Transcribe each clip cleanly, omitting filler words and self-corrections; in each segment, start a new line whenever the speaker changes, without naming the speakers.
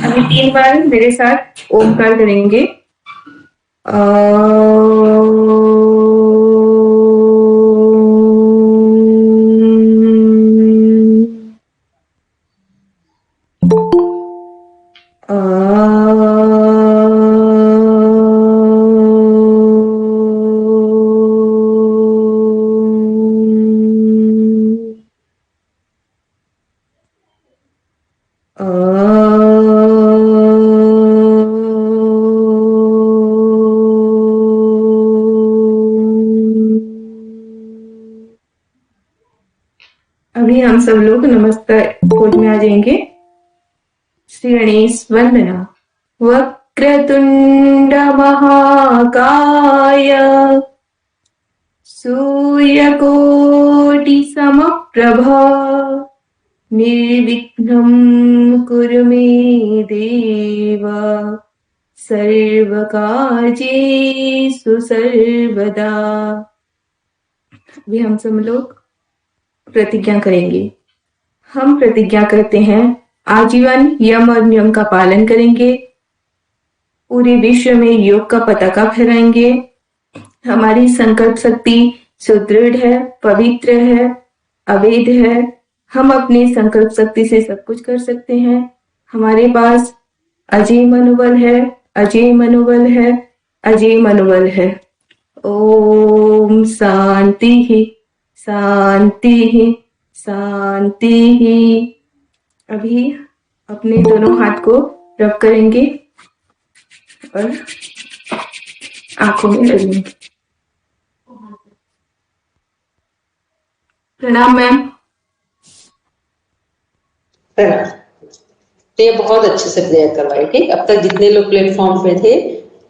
अभी 3 बार मेरे साथ ओमकार करेंगे। अभी हम सब लोग नमस्कार कोड में आ जाएंगे। श्री गणेश वंदना। वक्रतुंड महाकाय सूर्यकोटि समप्रभ निर्विघ्नं कुरु मे देव सर्वकार्येषु सर्वदा। अभी हम सब लोग प्रतिज्ञा करेंगे। हम प्रतिज्ञा करते हैं आजीवन यम और नियम का पालन करेंगे, पूरे विश्व में योग का पताका फहराएंगे, हमारी संकल्प शक्ति सुदृढ़ है, पवित्र है, अवैध है। हम अपनी संकल्प शक्ति से सब कुछ कर सकते हैं। हमारे पास अजय मनोबल है, अजय मनोबल है, अजय मनोबल है। ओम शांति ही शांति ही शांति ही। अभी अपने दोनों हाथ को रब करेंगे और आंखों में लगेंगे। प्रणाम मैम।
प्रणाम। तो ये बहुत अच्छे से प्रेयर करवाई, ठीक। अब तक जितने लोग प्लेटफॉर्म पे थे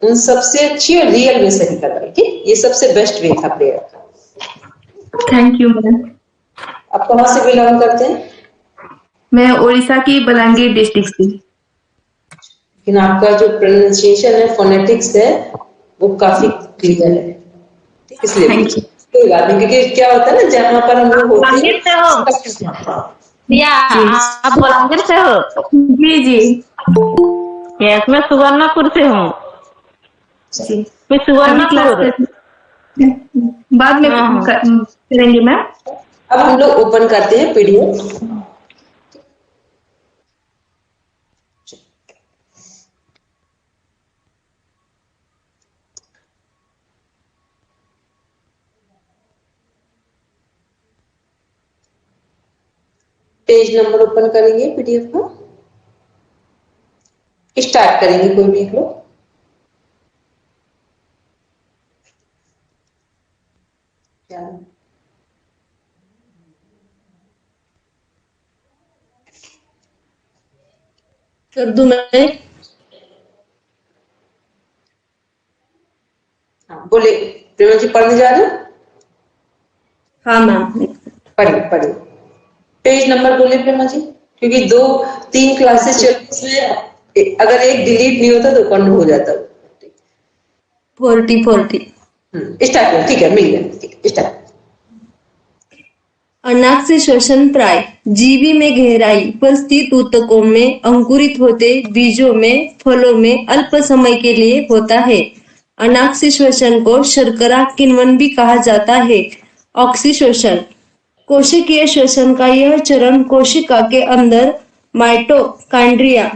उन सबसे अच्छी और रियल में सही करवाई, ठीक। ये सबसे बेस्ट वे था प्रेयर का।
Thank you ma'am.
आप कहाँ से बिलोंग करते हैं?
मैं उड़ीसा की बलांगीर डिस्ट्रिक्ट से।
लेकिन आपका जो प्रोनाउंसिएशन है, फोनेटिक्स है, वो काफी क्लियर है, इसलिए कोई बात नहीं। क्योंकि क्या होता है ना, जहाँ पर हम लोग होते हैं
आप बलांगीर से हो?
जी जी।
यस, मैं सुवर्णपुर से हूँ। मैं सुवर्णपुर।
बाद में करेंगे मैम।
अब हम लोग ओपन करते हैं पीडीएफ। पेज नंबर ओपन करेंगे पीडीएफ का, स्टार्ट करेंगे कोई भी एक लोग।
कर दूं मैं?
हाँ बोले, प्रेमा जी पढ़ने जा रहे हैं?
हाँ मैम।
पढ़िए पढ़िए। पेज नंबर बोले प्रेमा जी, क्योंकि 2-3 क्लासेस चल रही, इसमें अगर एक डिलीट नहीं होता तो कौन हो जाता।
40
स्टार्ट। ठीक है, मिल गया, स्टार्ट।
अनाक से श्वसन प्राय जीवी में गहराई पर स्थित ऊतकों में अंकुरित होते बीजों में फलों में अल्प समय के लिए होता है। अनाक से श्वसन को शर्करा किण्वन भी कहा जाता है। ऑक्सीश्वसन कोशिकीय श्वसन का यह चरण कोशिका के अंदर माइटोकॉन्ड्रिया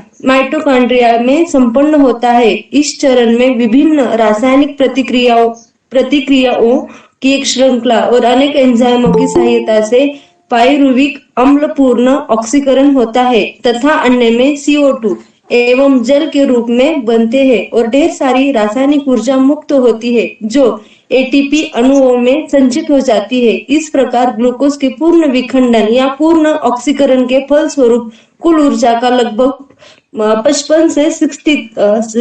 में संपन्न होता है। इस चरण में विभिन्न रासायनिक प्रतिक्रियाओं की एक श्रृंखला और अनेक एंजाइमों की सहायता से पाइरुविक अम्ल पूर्ण ऑक्सीकरण होता है तथा अन्य में CO2 एवं जल के रूप में बनते हैं और ढेर सारी रासायनिक ऊर्जा मुक्त होती है जो ATP अणुओं में संचित हो जाती है। इस प्रकार ग्लूकोज के पूर्ण विखंडन या पूर्ण ऑक्सीकरण के फलस्वरूप कुल ऊर्जा का लगभग 55 से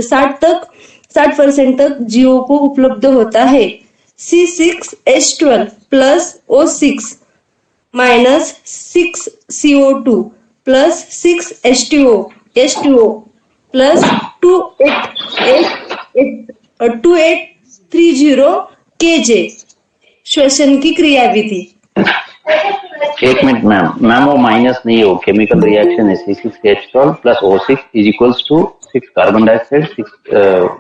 60% तक जीवों को उपलब्ध होता है। C6H12 plus O6 minus 6CO2 plus 6H2O plus 2830 Kj। श्वसन की क्रियाविधि।
एक मिनट मैम, वो माइनस नहीं हो, केमिकल रिएक्शन है C6H12 plus O6 is equals to 6 carbon dioxide, 6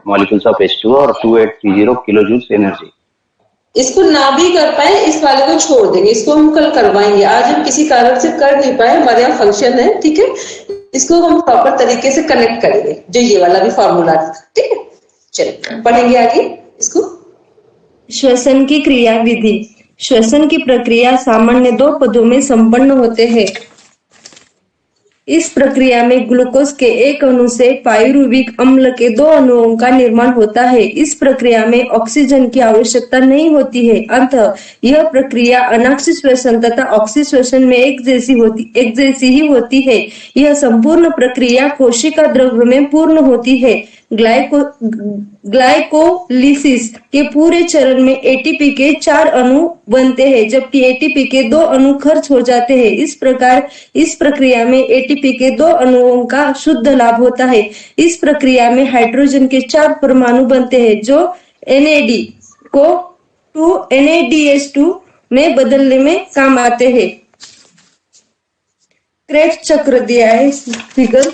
molecules of H2O और 2830 किलो जूल्स एनर्जी।
इसको ना भी कर पाए, इस वाले को छोड़ देंगे, इसको हम कल करवाएंगे। आज हम किसी कारण से कर नहीं पाए, हमारे यहाँ फंक्शन है, ठीक है। इसको हम प्रॉपर तरीके से कनेक्ट करेंगे, जो ये वाला भी फॉर्मूला था, ठीक है। चलिए पढ़ेंगे आगे इसको।
श्वसन की क्रिया विधि। श्वसन की प्रक्रिया सामान्य 2 पदों में संपन्न होते हैं। इस प्रक्रिया में ग्लूकोज के एक अणु से पाइरुविक अम्ल के 2 अणुओं का निर्माण होता है। इस प्रक्रिया में ऑक्सीजन की आवश्यकता नहीं होती है। अतः यह प्रक्रिया अनाक्षी श्वसन तथा ऑक्सी श्वसन में एक जैसी ही होती है। यह संपूर्ण प्रक्रिया कोशिका द्रव्य में पूर्ण होती है। ग्लाइकोलिसिस के पूरे चरण में एटीपी के 4 अणु बनते हैं, जबकि एटीपी के 2 अणु खर्च हो जाते हैं। इस प्रकार इस प्रक्रिया में एटीपी के 2 अणुओं का शुद्ध लाभ होता है। इस प्रक्रिया में हाइड्रोजन के 4 परमाणु बनते हैं, जो NAD को 2 NADH2 में बदलने में काम आते हैं। क्रेब्स चक्र दिया है फिगर।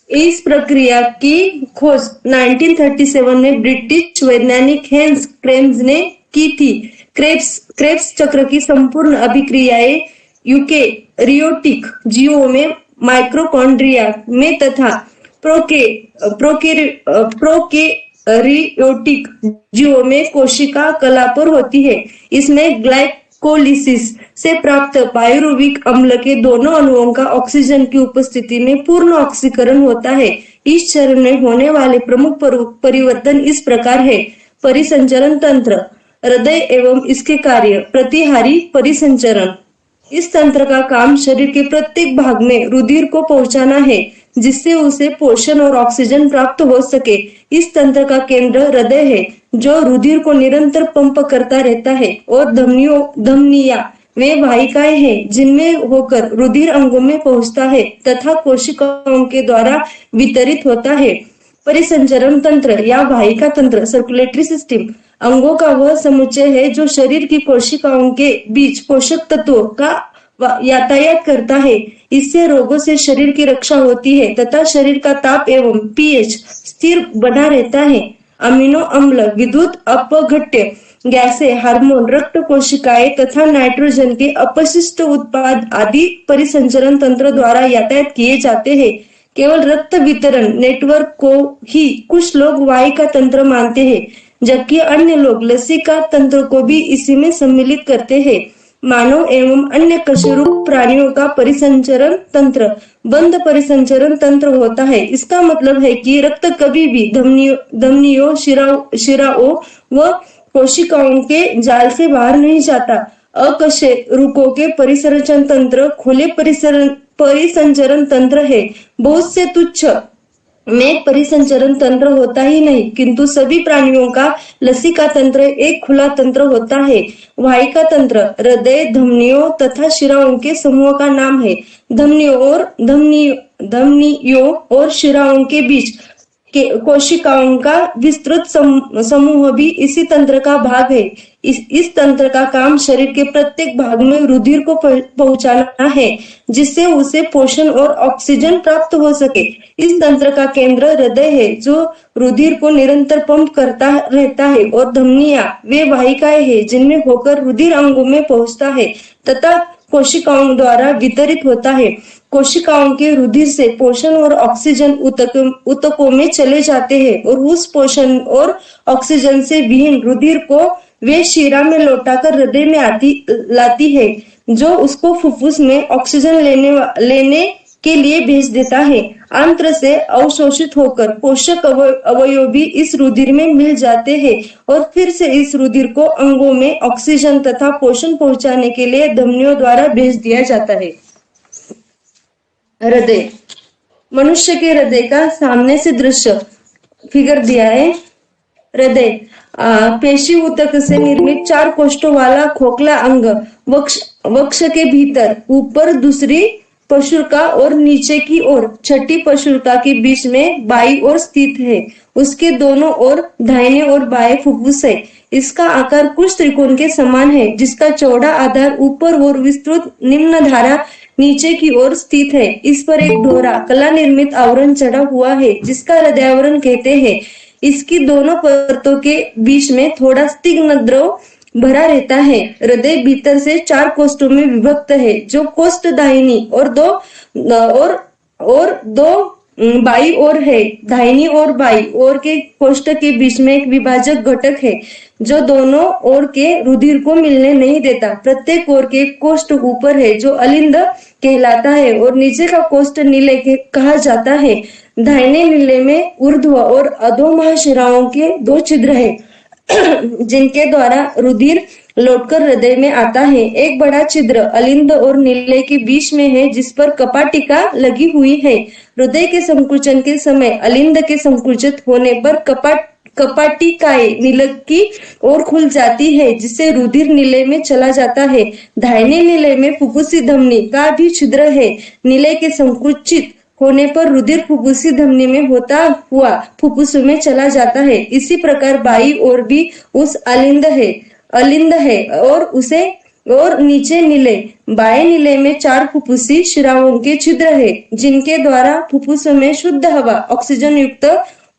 इस प्रक्रिया की खोज 1937 में ब्रिटिश वैज्ञानिक हेंस क्रेब्स ने की थी। क्रेब्स चक्र की संपूर्ण अभिक्रियाएं यूकेरियोटिक जीवों में, माइक्रोकॉन्ड्रिया में तथा प्रोकैरियोटिक जीवों में कोशिका कला पर होती है। इसमें ग्लाइकोलिसिस से प्राप्त पाइरुविक अम्ल के दोनों अणुओं का ऑक्सीजन की उपस्थिति में पूर्ण ऑक्सीकरण होता है। इस चरण में होने वाले प्रमुख परिवर्तन इस प्रकार है। परिसंचरण तंत्र, हृदय एवं इसके कार्य, प्रतिहारी परिसंचरण। इस तंत्र का काम शरीर के प्रत्येक भाग में रुधिर को पहुंचाना है, जिससे उसे पोषण और ऑक्सीजन प्राप्त हो सके। इस तंत्र का केंद्र हृदय है, जो रुधिर को निरंतर पंप करता रहता है, और धमनियां वे वाहिकाएं हैं जिनमें होकर रुधिर अंगों में पहुंचता है तथा कोशिकाओं के द्वारा वितरित होता है। परिसंचरण तंत्र या वाहिका तंत्र, सर्कुलेटरी सिस्टम, अंगों का वह समुच्चय है जो शरीर की कोशिकाओं के बीच पोषक तत्वों का यातायात करता है। इससे रोगों से शरीर की रक्षा होती है तथा शरीर का ताप एवं pH स्थिर बना रहता है। अमीनो अम्ल, विद्युत अपघट्य, गैसें, हार्मोन, रक्त कोशिकाएं तथा नाइट्रोजन के अपशिष्ट उत्पाद आदि परिसंचरण तंत्र द्वारा यातायात किए जाते हैं। केवल रक्त वितरण नेटवर्क को ही कुछ लोग वाहिका तंत्र मानते हैं, जबकि अन्य लोग लसिका तंत्र को भी इसी में सम्मिलित करते हैं। मानव एवं अन्य कशेरुक प्राणियों का परिसंचरण तंत्र बंद परिसंचरण तंत्र होता है। इसका मतलब है कि रक्त कभी भी धमनियों, शिराओं व कोशिकाओं के जाल से बाहर नहीं जाता। अकशेरुकों के परिसंचरण तंत्र खुले परिसंचरण तंत्र है। बहुत से तुच्छ में परिसंचरण तंत्र होता ही नहीं, किंतु सभी प्राणियों का लसिका तंत्र एक खुला तंत्र होता है। वाहिका तंत्र हृदय, धमनियों तथा शिराओं के समूह का नाम है। धमनियों और शिराओं के बीच कोशिकाओं का विस्तृत समूह भी इसी तंत्र का भाग है। इस तंत्र का काम शरीर के प्रत्येक भाग में रुधिर को पहुंचाना है, जिससे उसे पोषण और ऑक्सीजन प्राप्त हो सके। इस तंत्र का केंद्र हृदय है, जो रुधिर को निरंतर पंप करता रहता है, और धमनियां वे वाहिकाएं हैं जिनमें होकर रुधिर अंगों में पहुंचता है तथा कोशिकाओं द्वारा वितरित होता है। कोशिकाओं के रुधिर से पोषण और ऑक्सीजन ऊतकों में चले जाते हैं, और उस पोषण और ऑक्सीजन से विहीन रुधिर को वे शिरा में लौटाकर हृदय में लाती है, जो उसको फुफ्फुस में ऑक्सीजन लेने के लिए भेज देता है। आंत्र से अवशोषित होकर पोषक अवयव भी इस रुधिर में मिल जाते हैं, और फिर से इस रुधिर को अंगों में ऑक्सीजन तथा पोषण पहुंचाने के लिए धमनियों द्वारा भेज दिया जाता है। हृदय, मनुष्य के हृदय का सामने से दृश्य फिगर दिया है। हृदय पेशी ऊतक से निर्मित 4 कोष्ठों वाला खोखला अंग, वक्ष के भीतर ऊपर दूसरी पशुरका और नीचे की ओर छठी पशुरका के बीच में बाईं ओर स्थित है। उसके दोनों ओर दाहिने और बाएं फुफ्फुस है। इसका आकार कुछ त्रिकोण के समान है, जिसका चौड़ा आधार ऊपर और विस्तृत निम्न धारा नीचे की ओर स्थित है। इस पर एक दोहरा कला निर्मित आवरण चढ़ा हुआ है, जिसका हृदयावरण कहते हैं। इसकी दोनों परतों के बीच में थोड़ा स्निग्ध द्रव भरा रहता है। हृदय भीतर से 4 कोष्ठों में विभक्त है, जो कोष्ठ दाहिनी और दो बाई ओर है। दाहिनी और बाई ओर के कोष्ठ के बीच में एक विभाजक घटक है, जो दोनों ओर के रुधिर को मिलने नहीं देता। प्रत्येक ओर के कोष्ठ ऊपर है, जो अलिंद कहलाता है, और नीचे का कोष्ठ नीले कहा जाता है। दाहिने नीले में ऊर्ध्व और अधो महाशिराओं के 2 छिद्र है, जिनके द्वारा रुधिर लौटकर हृदय में आता है। एक बड़ा छिद्र अलिंद और नीले के बीच में है, जिस पर कपाटिका लगी हुई है। हृदय के संकुचन के समय अलिंद के संकुचित होने पर कपाटिकाएं नीले की ओर खुल जाती है, जिससे रुधिर नीले में चला जाता है। दाहिने नीले में फुफ्फुसी धमनी का भी छिद्र है। नीले के संकुचित होने पर रुधिर फुफ्फुसी धमनी में होता हुआ फुफ्फुस में चला जाता है। इसी प्रकार बाई ओर भी उस अलिंद है और नीचे नीले बाएं नीले में 4 फुफ्फुसी शिराओं के छिद्र है, जिनके द्वारा फुफ्फुस में शुद्ध हवा ऑक्सीजन युक्त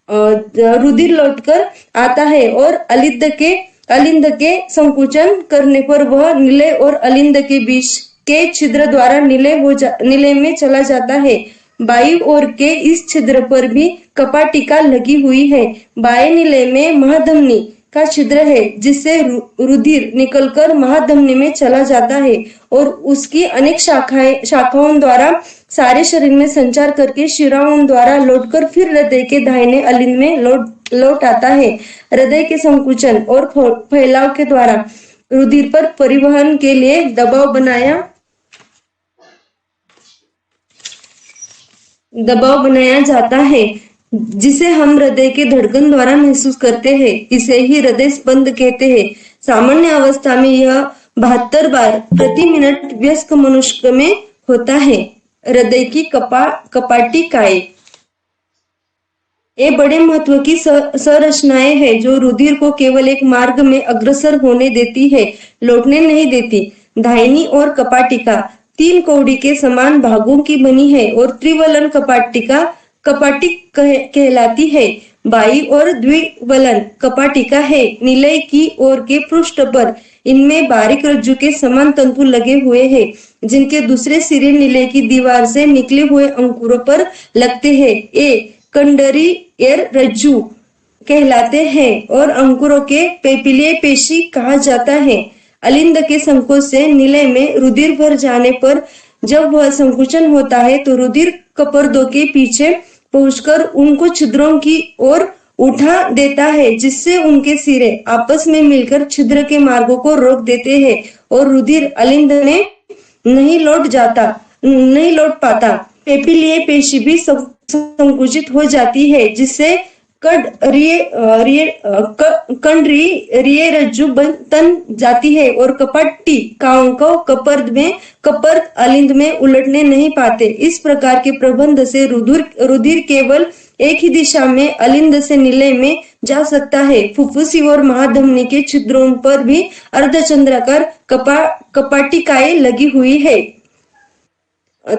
रुधिर लौटकर आता है, और अलिंद के संकुचन करने पर वह नीले और अलिंद के बीच के छिद्र द्वारा नीले में चला जाता है। बाई ओर के इस छिद्र पर भी कपाटिका लगी हुई है। बाएं नीले में महाधमनी का छिद्र है, जिससे रुधिर निकलकर महाधमनी में चला जाता है और उसकी अनेक शाखाओं द्वारा सारे शरीर में संचार करके शिराओं द्वारा लौटकर फिर हृदय के दाहिने अलिंद में लौट आता है। हृदय के संकुचन और फैलाव के द्वारा रुधिर पर परिवहन के लिए दबाव बनाया जाता है, जिसे हम हृदय के धड़कन द्वारा महसूस करते हैं। इसे ही हृदय स्पंद कहते हैं। सामान्य अवस्था में यह 72 बार प्रति मिनट वयस्क मनुष्य में होता है। हृदय की कपाटिकाएं ये बड़े महत्व की संरचनाएं हैं, जो रुधिर को केवल एक मार्ग में अग्रसर होने देती है, लौटने नहीं देती। दाहिनी ओर कपाटिका 3 कौड़ी के समान भागों की बनी है और त्रिवलन कपाटिक कहलाती है। बाई और द्विवलन कपाटिका है। नीले की ओर के पृष्ठ पर इनमें बारीक रज्जु के समान तंतु लगे हुए हैं, जिनके दूसरे सिरे नीले की दीवार से निकले हुए अंकुरों पर लगते हैं। ये कंडरी एर रज्जु कहलाते हैं और अंकुरों के पेपिलीय पेशी कहा जाता है। अलिंद के संकोच से नीले में रुधिर भर जाने पर जब वह संकुचन होता है, तो रुधिर कपर्दों के पीछे पहुंचकर उनको छिद्रों की ओर उठा देता है, जिससे उनके सिरे आपस में मिलकर छिद्र के मार्गों को रोक देते हैं और रुधिर अलिंद में नहीं लौट पाता। पेपिलीय पेशी भी संकुचित हो जाती है, जिससे कंडरीय रज्जु तन जाती है और कपाटिकाओं को कपर्द अलिंद में उलटने नहीं पाते। इस प्रकार के प्रबंध से रुधिर केवल एक ही दिशा में अलिंद से नीले में जा सकता है। फुफ्फुसी और महाधमनी के छिद्रों पर भी अर्धचंद्राकार कपाटिकाएं लगी हुई है।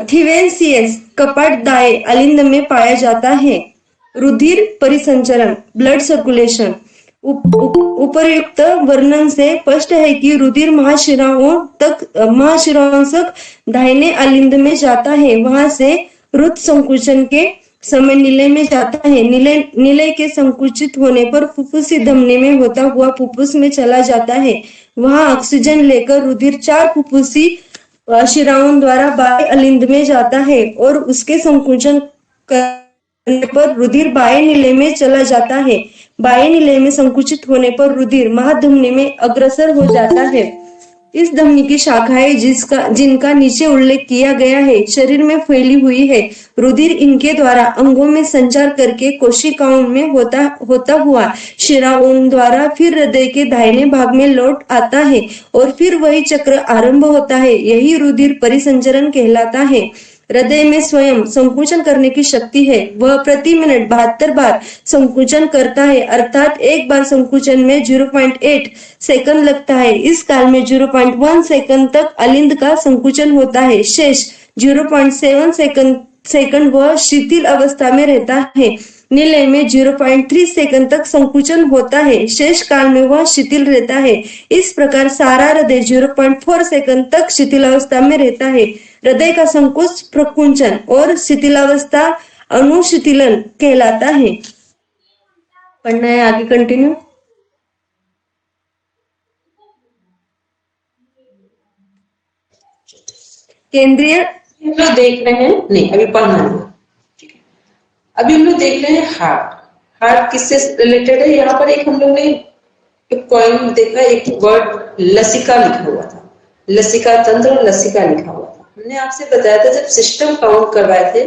थिवेंसियस कपाट दाएं अलिंद में पाया जाता है। रुधिर परिसंचरण ब्लड सर्कुलेशन उपर्युक्त वर्णन से स्पष्ट है कि रुधिर महाशिराओं तक दाहिने अलिंद में जाता है। वहां से रुधिर संकुचन के समय नीले में जाता है। नीले के संकुचित होने पर फुफ्फुसी धमनी में होता हुआ फुफ्फुस में चला जाता है। वहां ऑक्सीजन लेकर रुधिर 4 फुफ्फुसी शिराओं द्वारा बाएं अलिंद में जाता है और उसके संकुचन पर रुधिर बाएं नीले में चला जाता है। बाएं नीले में संकुचित होने पर रुधिर महाधमनी में अग्रसर हो जाता है। इस धमनी की शाखाएं जिनका नीचे उल्लेख किया गया है, शरीर में फैली हुई है। रुधिर इनके द्वारा अंगों में संचार करके कोशिकाओं में होता हुआ शिराओं द्वारा फिर हृदय के दाहिने भाग में लौट आता है और फिर वही चक्र आरंभ होता है। यही रुधिर परिसंचरण कहलाता है। हृदय में स्वयं संकुचन करने की शक्ति है। वह प्रति मिनट 72 बार संकुचन करता है, अर्थात एक बार संकुचन में 0.8 सेकंड लगता है। इस काल में 0.1 सेकंड तक अलिंद का संकुचन होता है। शेष 0.7 सेकंड वह शिथिल अवस्था में रहता है। निलय में 0.3 सेकंड तक संकुचन होता है। शेष काल में वह शिथिल रहता है। इस प्रकार सारा हृदय 0.4 सेकंड तक शिथिलावस्था में रहता है। हृदय का संकोच प्रकुंचन और शिथिलावस्था अनुशिथिलन कहलाता है। पढ़ना है आगे, कंटिन्यू। केंद्रीय
हम लोग देख रहे हैं, नहीं अभी पढ़ना है, ठीक है। अभी हम लोग देख रहे हैं हार्ट। हार्ट किससे रिलेटेड है? यहाँ पर एक हम लोग ने एक पॉइंट देखा, एक वर्ड लसिका लिखा हुआ था, लसिका तंत्र और लसिका लिखा हुआ था। हमने आपसे बताया था जब सिस्टम काउंट करवाए थे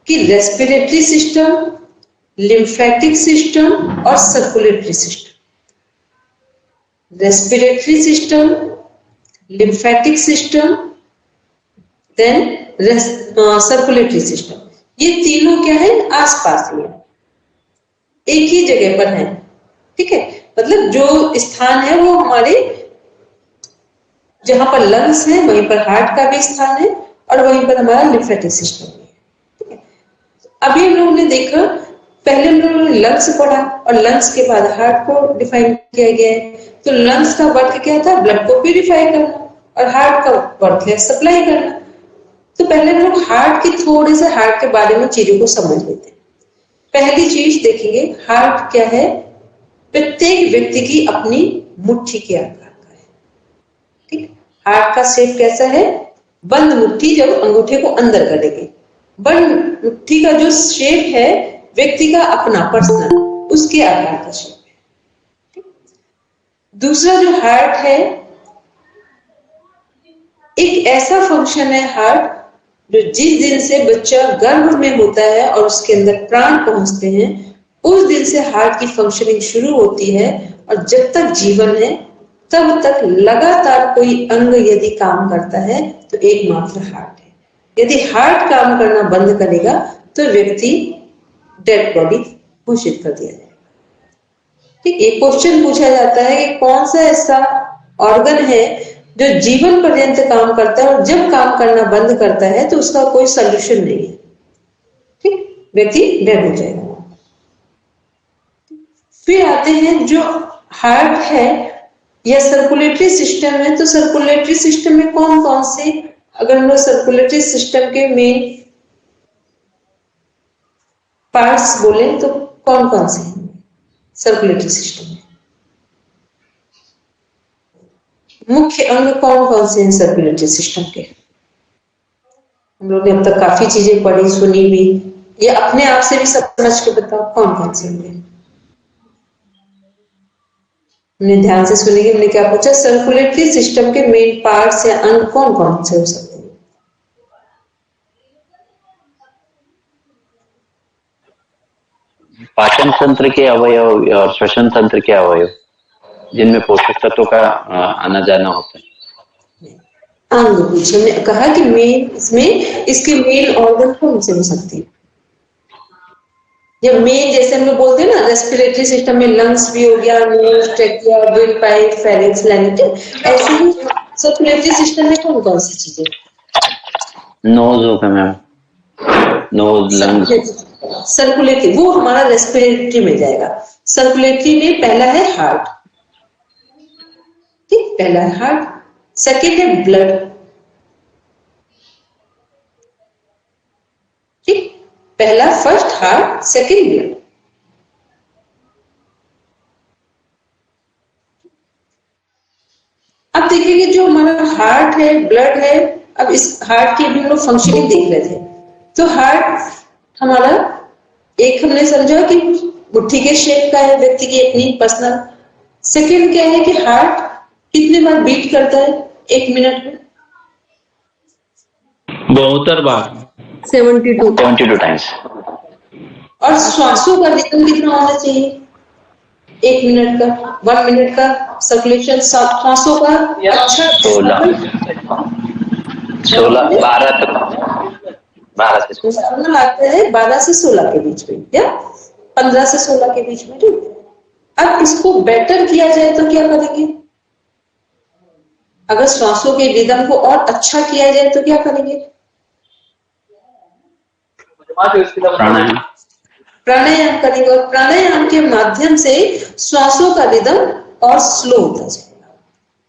कि रेस्पिरेटरी सिस्टम, लिम्फेटिक सिस्टम और circulatory system. Respiratory system, lymphatic system, then circulatory system, ये तीनों क्या है? आसपास में एक ही जगह पर है, ठीक है। मतलब जो स्थान है वो हमारे जहां पर लंग्स है वहीं पर हार्ट का भी स्थान है और वहीं पर हमारा लिम्फेटिक सिस्टम भी है, ठीक है। अभी हम लोगों ने देखा, पहले हम लोगों ने लंग्स पढ़ा और लंग्स के बाद हार्ट को डिफाइन किया गया है। तो लंग्स का वर्क क्या था? ब्लड को प्यूरिफाई करना, और हार्ट का वर्क है सप्लाई करना। तो पहले हम लोग हार्ट की थोड़े से हार्ट के बारे में चीजों को समझ लेते हैं। पहली चीज देखेंगे, हार्ट क्या है? प्रत्येक व्यक्ति की अपनी मुट्ठी के आकार का है, ठीक। हार्ट का शेप कैसा है? बंद मुट्ठी, जब अंगूठे को अंदर करेंगे, बंद मुट्ठी का जो शेप है व्यक्ति का अपना पर्सनल, उसके आकार का शेप है, ठीक? दूसरा जो हार्ट है, एक ऐसा फंक्शन है हार्ट जो जिस दिन से बच्चा गर्भ में होता है और उसके अंदर प्राण पहुंचते हैं, उस दिन से हार्ट की फंक्शनिंग शुरू होती है, और जब तक जीवन है तब तक लगातार कोई अंग यदि काम करता है तो एकमात्र हार्ट है। यदि हार्ट काम करना बंद करेगा तो व्यक्ति डेड बॉडी घोषित कर दिया जाएगा, ठीक। एक क्वेश्चन पूछा जाता है कि कौन सा ऐसा ऑर्गन है जो जीवन पर्यंत काम करता है और जब काम करना बंद करता है तो उसका कोई सॉल्यूशन नहीं है, ठीक, व्यक्ति डेड हो जाएगा। फिर आते हैं जो हार्ट है या सर्कुलेटरी सिस्टम है, तो सर्कुलेटरी सिस्टम में कौन कौन से, अगर हम लोग सर्कुलेटरी सिस्टम के मेन पार्ट्स बोले तो कौन कौन से हैं सर्कुलेटरी सिस्टम में? मुख्य अंग कौन कौन से हैं सर्कुलेटरी सिस्टम के? हम लोग ने अब तक काफी चीजें पढ़ी सुनी भी, ये अपने आप से भी समझ के बताओ कौन कौन से होंगे। हमने ध्यान से सुनेंगे, हमने क्या पूछा? सर्कुलेटरी सिस्टम के मेन पार्ट्स या अंग कौन कौन से हो सकते हैं?
पाचन तंत्र के अवयव और श्वसन तंत्र के अवयव, जिनमें पोषक तत्वों का आना जाना होता है।
अंग पूछे, हमने कहा कि मेन, इसमें इसके मेन ऑर्गन कौन से हो सकते हैं? जब मेन, जैसे हम लोग बोलते हैं ना, रेस्पिरेटरी सिस्टम में लंग्स भी हो गया, nose, trachea, windpipe, pharynx, larynx, ऐसे ही सर्कुलेटरी सिस्टम में कौन कौन सी चीजें?
नोज होगा मैम, नोज, लंग्स।
सर्कुलेटरी वो हमारा रेस्पिरेटरी में जाएगा। सर्कुलेटरी में पहला है हार्ट, ठीक, पहला है हार्ट। सेकेंड है ब्लड, ठीक, पहला फर्स्ट हार्ट, सेकेंड ब्लड। अब देखेंगे जो हमारा हार्ट है, ब्लड है, अब इस हार्ट की भी हम लोग फंक्शनिंग देख रहे थे। तो हार्ट हमारा एक हमने समझा कि मुट्ठी के शेप का है, व्यक्ति की अपनी पर्सनल। सेकेंड क्या है कि हार्ट कितने बार बीट करता है एक मिनट में?
72 बार,
72
टाइम्स।
और श्वासों का रिदम कितना होना चाहिए एक मिनट का, 1 मिनट का सर्कुलेशन श्वासों का? अच्छा,
16, 12 तक 12 से 16।
नॉर्मल आता है 12 से 16 के बीच में या 15 से 16 के बीच में, ठीक। अब इसको बेटर किया जाए तो क्या करेंगे? अगर श्वासों के रिदम को और अच्छा किया जाए तो क्या करेंगे?
प्राणायाम
प्राणायाम करेंगे, और प्राणायाम के माध्यम से श्वासों का रिदम और स्लो होता जाएगा,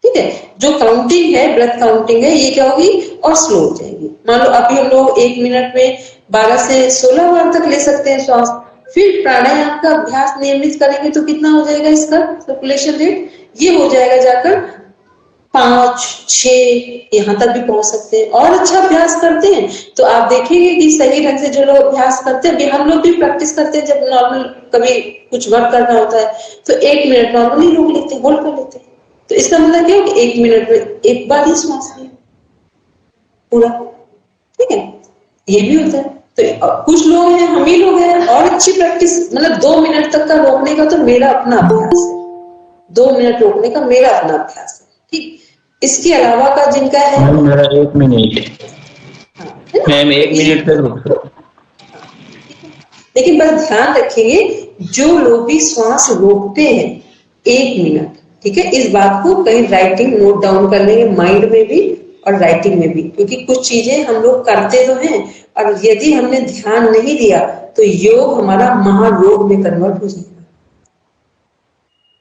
ठीक है। जो काउंटिंग है, ब्रेथ काउंटिंग है, ये क्या होगी और स्लो हो जाएगी। मान लो अभी हम लोग 1 मिनट में 12 से 16 बार तक ले सकते हैं श्वास। फिर प्राणायाम का अभ्यास नियमित करेंगे तो कितना हो जाएगा इसका सर्कुलेशन रेट? ये हो जाएगा जाकर 5, 6 यहाँ तक भी पहुंच सकते हैं। और अच्छा अभ्यास करते हैं तो आप देखेंगे कि सही ढंग से जो लोग अभ्यास करते हैं, हम लोग भी प्रैक्टिस करते हैं, जब नॉर्मल कभी कुछ वर्क करना होता है तो 1 मिनट नॉर्मली रोक लेते हैं, होल्ड कर लेते हैं। तो इसका मतलब क्या है कि 1 मिनट में एक बार ही श्वास लिया पूरा, ठीक है। ये भी होता है। तो कुछ लोग हैं, हम ही लोग हैं, और अच्छी प्रैक्टिस, मतलब 2 मिनट तक का रोकने का तो मेरा अपना अभ्यास है, 2 मिनट रोकने का मेरा अपना अभ्यास है, ठीक। इसके अलावा का जिनका है
मेरा 1 मिनट, मैम 1 मिनट तक रुक सकते।
लेकिन बस ध्यान रखेंगे, जो लोग भी श्वास रोकते हैं 1 मिनट, ठीक है, इस बात को कहीं राइटिंग नोट डाउन कर लेंगे, माइंड में भी और राइटिंग में भी, क्योंकि कुछ चीजें हम लोग करते तो हैं और यदि हमने ध्यान नहीं दिया तो योग हमारा महारोग में कन्वर्ट हो जाएगा,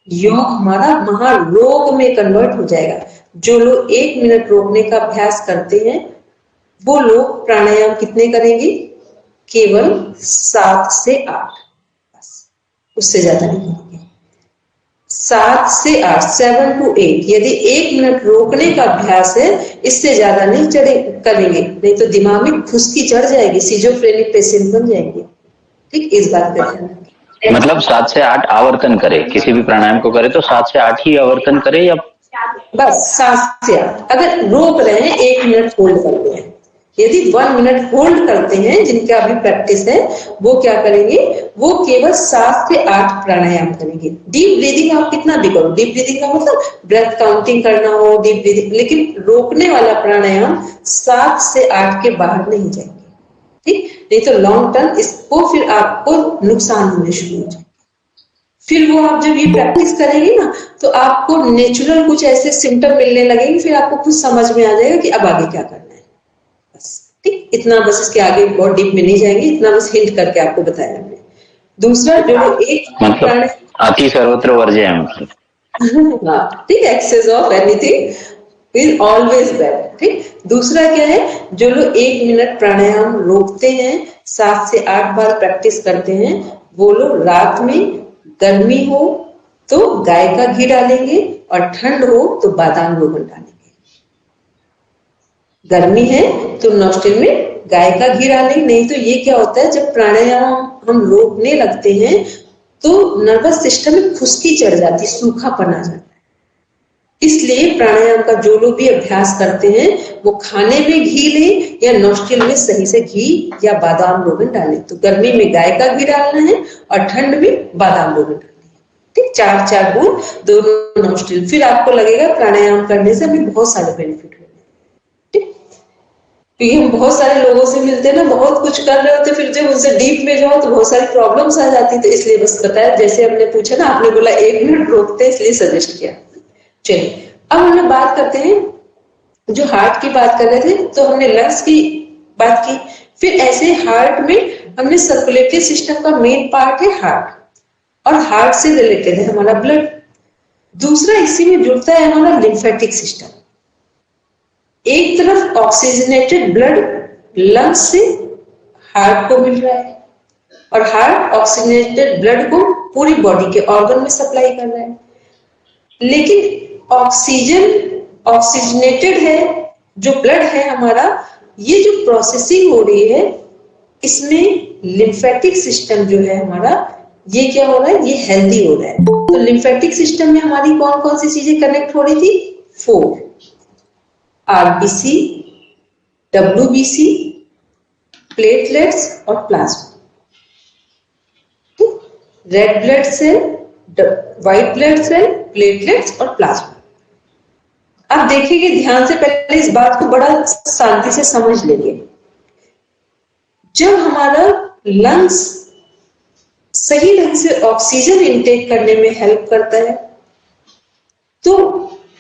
योग हमारा महारोग में कन्वर्ट हो जाएगा। जो लोग 1 मिनट रोकने का अभ्यास करते हैं वो लोग प्राणायाम कितने करेंगे? केवल 7 से 8, बस, उससे ज्यादा नहीं करेंगे। 7 से 8, 7 to 8। यदि 1 मिनट रोकने का अभ्यास है, इससे ज्यादा नहीं करेंगे, नहीं तो दिमाग में खुश्की चढ़ जाएगी, सिजोफ्रेनिक पेशेंट बन जाएंगे, ठीक। इस बात पे ध्यान रखें।
मतलब 7 से 8 आवर्तन करे, किसी भी प्राणायाम को करे तो 7 से 8 ही आवर्तन करे, या
बस 7 से 8। अगर रोक रहे हैं 1 मिनट होल्ड कर रहे हैं, यदि 1 मिनट होल्ड करते हैं, जिनका अभी प्रैक्टिस है, वो क्या करेंगे? वो केवल 7 से 8 प्राणायाम करेंगे। डीप ब्रीदिंग आप कितना भी करो, डीप ब्रीदिंग का मतलब ब्रेथ काउंटिंग करना हो, डीप ब्रीदिंग, लेकिन रोकने वाला प्राणायाम 7 से 8 के बाहर नहीं जाएंगे, ठीक। नहीं तो लॉन्ग टर्म इसको फिर आपको नुकसान होने शुरू हो जाएगा। फिर वो आप जब ये प्रैक्टिस करेंगे ना तो आपको नेचुरल कुछ ऐसे सिम्टम मिलने लगेंगे, फिर आपको कुछ समझ में आ जाएगा कि अब आगे क्या करना है, बस, ठीक। इतना बस, इसके आगे बहुत डीप में नहीं जाएंगे, इतना बस हिंट करके आपको बताया हमने। दूसरा जो एक
मतलब अति सर्वत्र वर्जयम्,
हाँ, ठीक, excess of anything is always bad, ठीक। दूसरा क्या है? जो लोग 1 मिनट प्राणायाम रोकते हैं, 7 से 8 बार प्रैक्टिस करते हैं, वो लोग रात में गर्मी हो तो गाय का घी डालेंगे और ठंड हो तो बादाम रोगन डालेंगे। गर्मी है तो नॉस्ट्रिल में गाय का घी डालेंगे, नहीं तो ये क्या होता है, जब प्राणायाम हम रोकने लगते हैं तो नर्वस सिस्टम में खुश्की चढ़ जाती है, सूखापन आ जाता है। इसलिए प्राणायाम का जो लोग भी अभ्यास करते हैं वो खाने में घी लें या नॉस्ट्रिल में सही से घी या बादाम रोगन डालें। तो गर्मी में गाय का घी डालना है और ठंड में बादाम रोगन डालना है, ठीक। 4-4 बूंद दोनों नॉस्ट्रिल। फिर आपको लगेगा प्राणायाम करने से हमें बहुत सारे बेनिफिट हो रहे हैं, ठीक। क्योंकि हम बहुत सारे लोगों से मिलते हैं ना, बहुत कुछ कर रहे होते, फिर जब उनसे डीप में जाओ तो बहुत सारी प्रॉब्लम्स आ जाती, तो इसलिए बस बताया। जैसे हमने पूछा ना, आपने बोला 1 मिनट रोकते, इसलिए सजेस्ट किया। चलिए अब हम लोग बात करते हैं, जो हार्ट की बात कर रहे थे तो हमने लंग्स की बात की, फिर ऐसे हार्ट में हमने सर्कुलेटरी सिस्टम का मेन पार्ट है हार्ट, और हार्ट से रिलेटेड है हमारा ब्लड। दूसरा इसी में जुड़ता है हमारा लिम्फेटिक सिस्टम। एक तरफ ऑक्सीजनेटेड ब्लड लंग्स से हार्ट को मिल रहा है, और हार्ट ऑक्सीजनेटेड ब्लड को पूरी बॉडी के ऑर्गन में सप्लाई कर रहा है। लेकिन ऑक्सीजनेटेड है जो ब्लड है हमारा, ये जो प्रोसेसिंग हो रही है, इसमें लिम्फेटिक सिस्टम जो है हमारा, ये क्या हो रहा है? ये हेल्दी हो रहा है। तो लिम्फेटिक सिस्टम में हमारी कौन कौन सी चीजें कनेक्ट हो रही थी? 4, आरबीसी, डब्ल्यूबीसी, प्लेटलेट्स और plasma. Red blood cell, white blood cell, platelets और प्लाज्मा। अब देखिए ध्यान से, पहले इस बात को बड़ा शांति से समझ लेंगे। जब हमारा लंग्स सही ढंग से ऑक्सीजन इनटेक करने में हेल्प करता है तो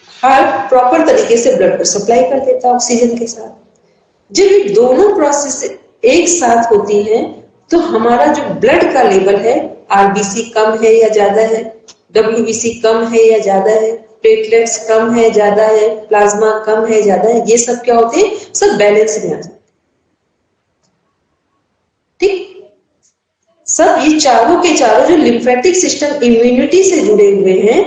हार्ट प्रॉपर तरीके से ब्लड को सप्लाई कर देता है ऑक्सीजन के साथ। जब ये दोनों प्रोसेस एक साथ होती हैं तो हमारा जो ब्लड का लेवल है, आरबीसी कम है या ज्यादा है, डब्ल्यूबीसी कम है या ज्यादा है, प्लेटलेट्स कम है ज्यादा है, प्लाज्मा कम है ज्यादा है, ये सब क्या होते हैं, सब बैलेंस में आ जाते हैं। ठीक, सब ये चारों के चारों जो लिम्फेटिक सिस्टम इम्यूनिटी से जुड़े हुए हैं,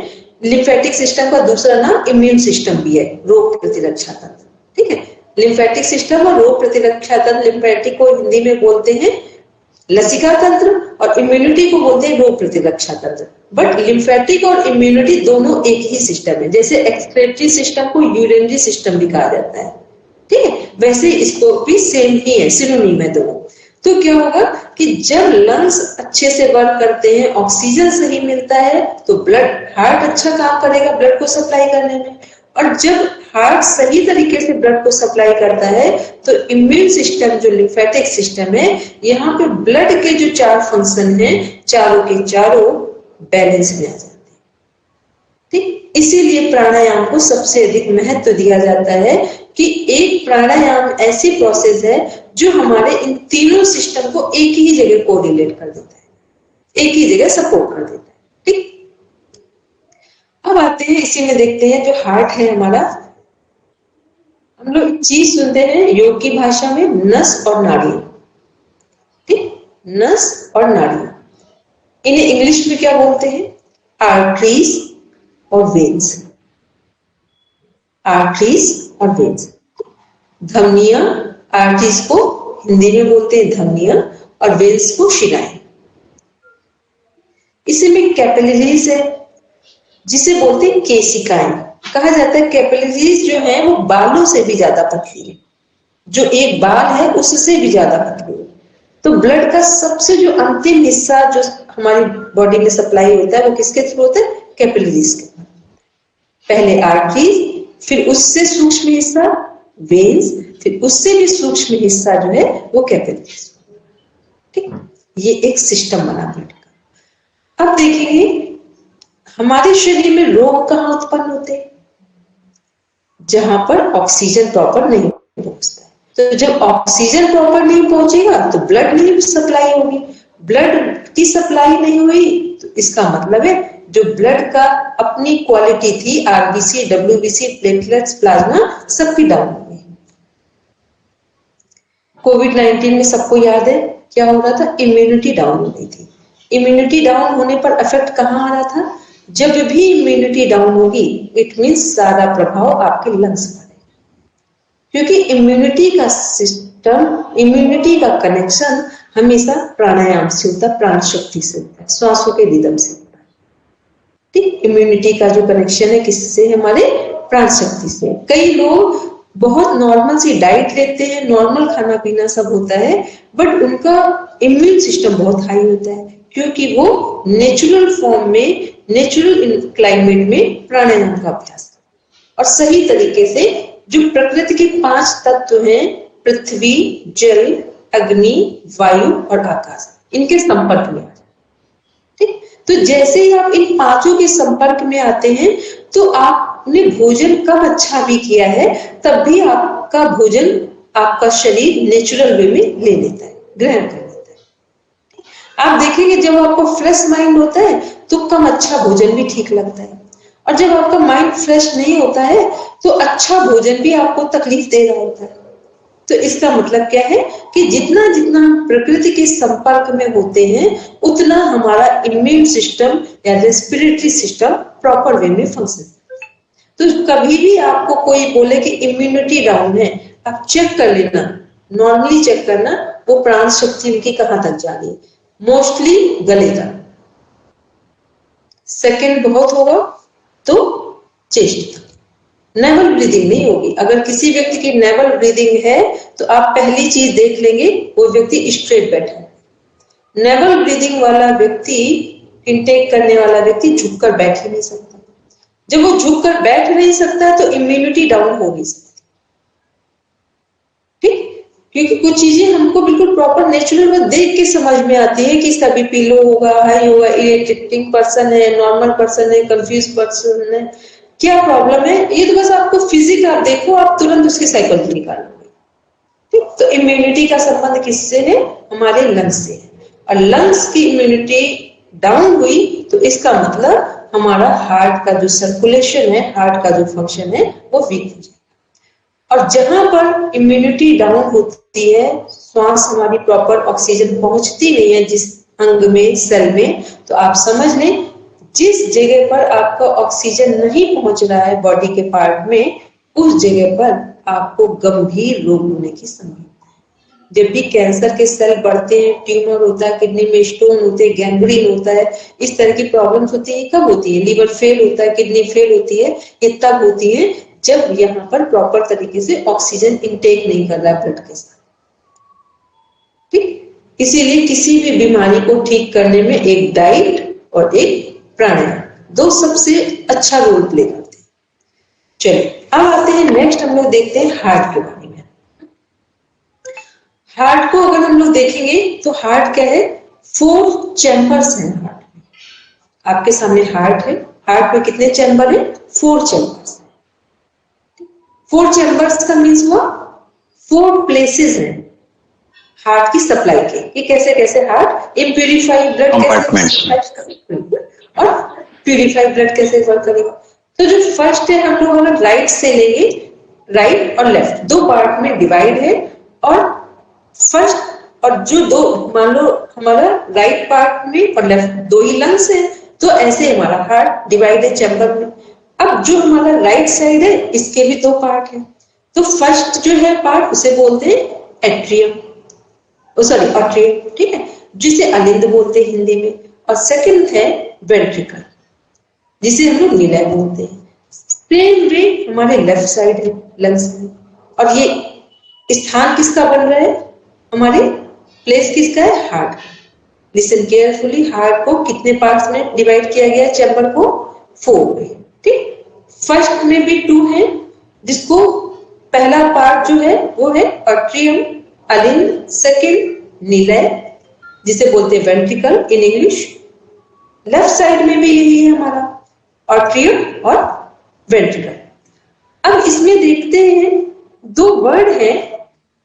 लिम्फेटिक सिस्टम का दूसरा नाम इम्यून सिस्टम भी है, रोग प्रतिरक्षा तंत्र। ठीक है, लिम्फेटिक सिस्टम और रोग प्रतिरक्षा तंत्र, लिम्फेटिक को हिंदी में बोलते हैं लसिका तंत्र और इम्यूनिटी को बोलते हैं रोग प्रतिरक्षा तंत्र। बट लिम्फेटिक और इम्यूनिटी दोनों एक ही सिस्टम है, जैसे एक्सक्रेटरी सिस्टम को यूरिनरी सिस्टम भी कहा जाता है। ठीक है, वैसे इसको भी सेम ही है, सिनोनिम है दोनों। तो क्या होगा कि जब लंग्स अच्छे से वर्क करते हैं, ऑक्सीजन सही मिलता है तो ब्लड, हार्ट अच्छा काम करेगा ब्लड को सप्लाई करने में, और जब हार्ट सही तरीके से ब्लड को सप्लाई करता है तो इम्यून सिस्टम जो लिम्फेटिक सिस्टम है, यहाँ पे ब्लड के जो चार फंक्शन हैं चारों के चारों बैलेंस में आ जाते हैं। ठीक, इसीलिए प्राणायाम को सबसे अधिक महत्व दिया जाता है कि एक प्राणायाम ऐसी प्रोसेस है जो हमारे इन तीनों सिस्टम को एक ही जगह कोरिलेट कर देता है, एक ही जगह सपोर्ट कर देता है। ठीक, अब आते हैं इसी में देखते हैं जो हार्ट है हमारा। हम लोग एक चीज सुनते हैं योग की भाषा में, नस और नाड़ी। ठीक, नस और नाड़ी, इन्हें इंग्लिश में क्या बोलते हैं, आर्टरीज और वेन्स। आर्टरीज और वेन्स, धमनियां, आर्टरीज को हिंदी में बोलते हैं धमनियां और वेन्स को शिराएं। इसमें कैपिलरीज है जिसे बोलते हैं केशिकाएं। कहा जाता है कैपिलरीज जो है वो बालों से भी ज्यादा पतली है, जो एक बाल है उससे भी ज्यादा पतली है। तो ब्लड का सबसे जो अंतिम हिस्सा जो हमारी बॉडी में सप्लाई होता है वो किसके थ्रू होता है, कैपिलरीज के। पहले आर्टरीज, फिर उससे सूक्ष्म हिस्सा वेन्स, फिर उससे भी सूक्ष्म हिस्सा जो है वो कैपिलरीज। ठीक, ये एक सिस्टम बना ब्लड का। अब देखेंगे हमारे शरीर में रोग कहाँ उत्पन्न होते हैं, जहां पर ऑक्सीजन प्रॉपर नहीं पहुंचता है। तो जब ऑक्सीजन प्रॉपर नहीं पहुंचेगा तो ब्लड नहीं सप्लाई होगी, ब्लड की सप्लाई नहीं हुई तो इसका मतलब है जो ब्लड का अपनी क्वालिटी थी, आरबीसी, डब्ल्यूबीसी, प्लेटलेट्स, प्लाज्मा, सबकी डाउन हो गई। कोविड-19 में सबको याद है क्या हो रहा था, इम्यूनिटी डाउन हो गई थी। इम्यूनिटी डाउन होने पर इफेक्ट कहाँ आ रहा था, जब भी इम्यूनिटी डाउन होगी इट मीन्स सारा प्रभाव आपके लंग्स पर है, क्योंकि इम्यूनिटी का सिस्टम, इम्यूनिटी का कनेक्शन हमेशा प्राणायाम से होता है, प्राण शक्ति से होता है, श्वासों के रिदम से होता है। ठीक, इम्यूनिटी का जो कनेक्शन है किससे, हमारे प्राण शक्ति से। कई लोग बहुत नॉर्मल सी डाइट लेते हैं, नॉर्मल खाना पीना सब होता है, बट उनका इम्यून सिस्टम बहुत हाई होता है क्योंकि वो नेचुरल फॉर्म में, नेचुरल क्लाइमेट में प्राणायाम का अभ्यास और सही तरीके से जो प्रकृति के 5 तत्व हैं, पृथ्वी, जल, अग्नि, वायु और आकाश, इनके संपर्क में आ जाए। ठीक, तो जैसे ही आप इन पांचों के संपर्क में आते हैं तो आपने भोजन कब अच्छा भी किया है तब भी आपका भोजन आपका शरीर नेचुरल वे में ले लेता है, ग्रहण कर लेता है। आप देखेंगे जब आपको फ्रेश माइंड होता है तो कम अच्छा भोजन भी ठीक लगता है, और जब आपका माइंड फ्रेश नहीं होता है तो अच्छा भोजन भी आपको तकलीफ दे रहा होता है। तो इसका मतलब क्या है कि जितना जितना प्रकृति के संपर्क में होते हैं उतना हमारा इम्यून सिस्टम या रेस्पिरेटरी सिस्टम प्रॉपर वे में फंक्शन। तो कभी भी आपको कोई बोले कि इम्यूनिटी डाउन है, आप चेक कर लेना, नॉर्मली चेक करना वो प्राण शक्ति उनकी कहां तक जा रही है। मोस्टली गले तक, सेकंड बहुत होगा तो चेस्ट तक। नेवल ब्रीदिंग नहीं होगी। अगर किसी व्यक्ति की नेवल ब्रीदिंग है तो आप पहली चीज देख लेंगे वो व्यक्ति स्ट्रेट बैठा है। नेवल ब्रीदिंग वाला व्यक्ति, इनटेक करने वाला व्यक्ति झुककर बैठ ही नहीं सकता। जब वो झुककर बैठ नहीं सकता तो इम्यूनिटी डाउन हो नहीं सकती। ठीक, क्योंकि कुछ चीजें हमको बिल्कुल प्रॉपर नेचुरल देख के समझ में आती है कि इसका बीपी लो होगा, हाई होगा, इरिटेटिंग पर्सन है, नॉर्मल पर्सन है, कंफ्यूज पर्सन है, क्या प्रॉब्लम है, ये तो बस आपको फिजिक आप देखो, आप तुरंत उसकी साइकोलॉजी निकालोगे। ठीक, तो इम्यूनिटी का संबंध किससे है? हमारे लंग्स से है, और लंग्स की इम्यूनिटी डाउन हुई तो इसका मतलब हमारा हार्ट का जो सर्कुलेशन है, हार्ट का जो फंक्शन है वो वीक हो जाए। और जहां पर इम्यूनिटी डाउन होती है, श्वास हमारी प्रॉपर ऑक्सीजन पहुंचती नहीं है जिस अंग में, सेल में, तो आप समझ लें जिस जगह पर आपका ऑक्सीजन नहीं पहुंच रहा है बॉडी के पार्ट में, उस जगह पर आपको गंभीर रोग होने की संभावना है। जब भी कैंसर के सेल बढ़ते हैं, ट्यूमर होता है, किडनी में स्टोन होते हैं, गैंग्रीन होता है, इस तरह की प्रॉब्लम्स होती है, कब होती है? लीवर फेल होता है, किडनी फेल होती है, ये तब होती है जब यहाँ पर प्रॉपर तरीके से ऑक्सीजन इनटेक नहीं कर रहा है ब्लड के साथ। ठीक, इसीलिए किसी भी बीमारी को ठीक करने में एक डाइट और एक प्राणायाम, दो सबसे अच्छा रोल प्ले करते हैं। चलिए अब आते हैं नेक्स्ट, हम लोग देखते हैं हार्ट के बारे में। हार्ट को अगर हम लोग देखेंगे तो हार्ट क्या है? 4 चैम्बर्स हैं हार्ट में। आपके सामने हार्ट है, हार्ट में कितने चैम्बर है? 4 चैम्बर्स। 4 चैम्बर्स का मीन्स हुआ 4 प्लेसेस हैं हार्ट की सप्लाई के। ये कैसे कैसे? हार्ट इम्प्यूरिफाइड ब्लड कैसे और प्यूरिफाइड ब्लड कैसे वर्क करेगा? तो जो फर्स्ट है, हम लोग अगर राइट से लेंगे, राइट और लेफ्ट 2 पार्ट में डिवाइड है, और फर्स्ट और जो 2, मान लो हमारा राइट पार्ट में और लेफ्ट 2 ही लंग्स है, तो ऐसे हमारा हार्ट डिवाइड है चैम्बर में। अब जो हमारा राइट साइड है, इसके भी 2 पार्ट है, तो फर्स्ट जो है पार्ट उसे बोलते हैं एट्रियम, आर्ट्रियम, ठीक है, जिसे अलिंद बोलते हैं हिंदी में, और सेकंड है वेंट्रिकल, जिसे हम लोग नीला बोलते हैं। सेम वे हमारे लेफ्ट साइड है लंग्स में, और ये स्थान किसका बन रहा है? हमारे प्लेस किसका है? हार्ट। लिसन केयरफुली, हार्ट को कितने पार्ट्स में डिवाइड किया गया है? चैम्बर को 4 में। ठीक, फर्स्ट में भी 2 है, जिसको पहला पार्ट जो है वो है आर्ट्रियम, अलिंद, सेकंड नीला, जिसे बोलते हैं ventricle in English. Left side में भी यही है हमारा, आर्ट्रियम और वेंट्रिकल। अब इसमें देखते हैं 2 वर्ड है,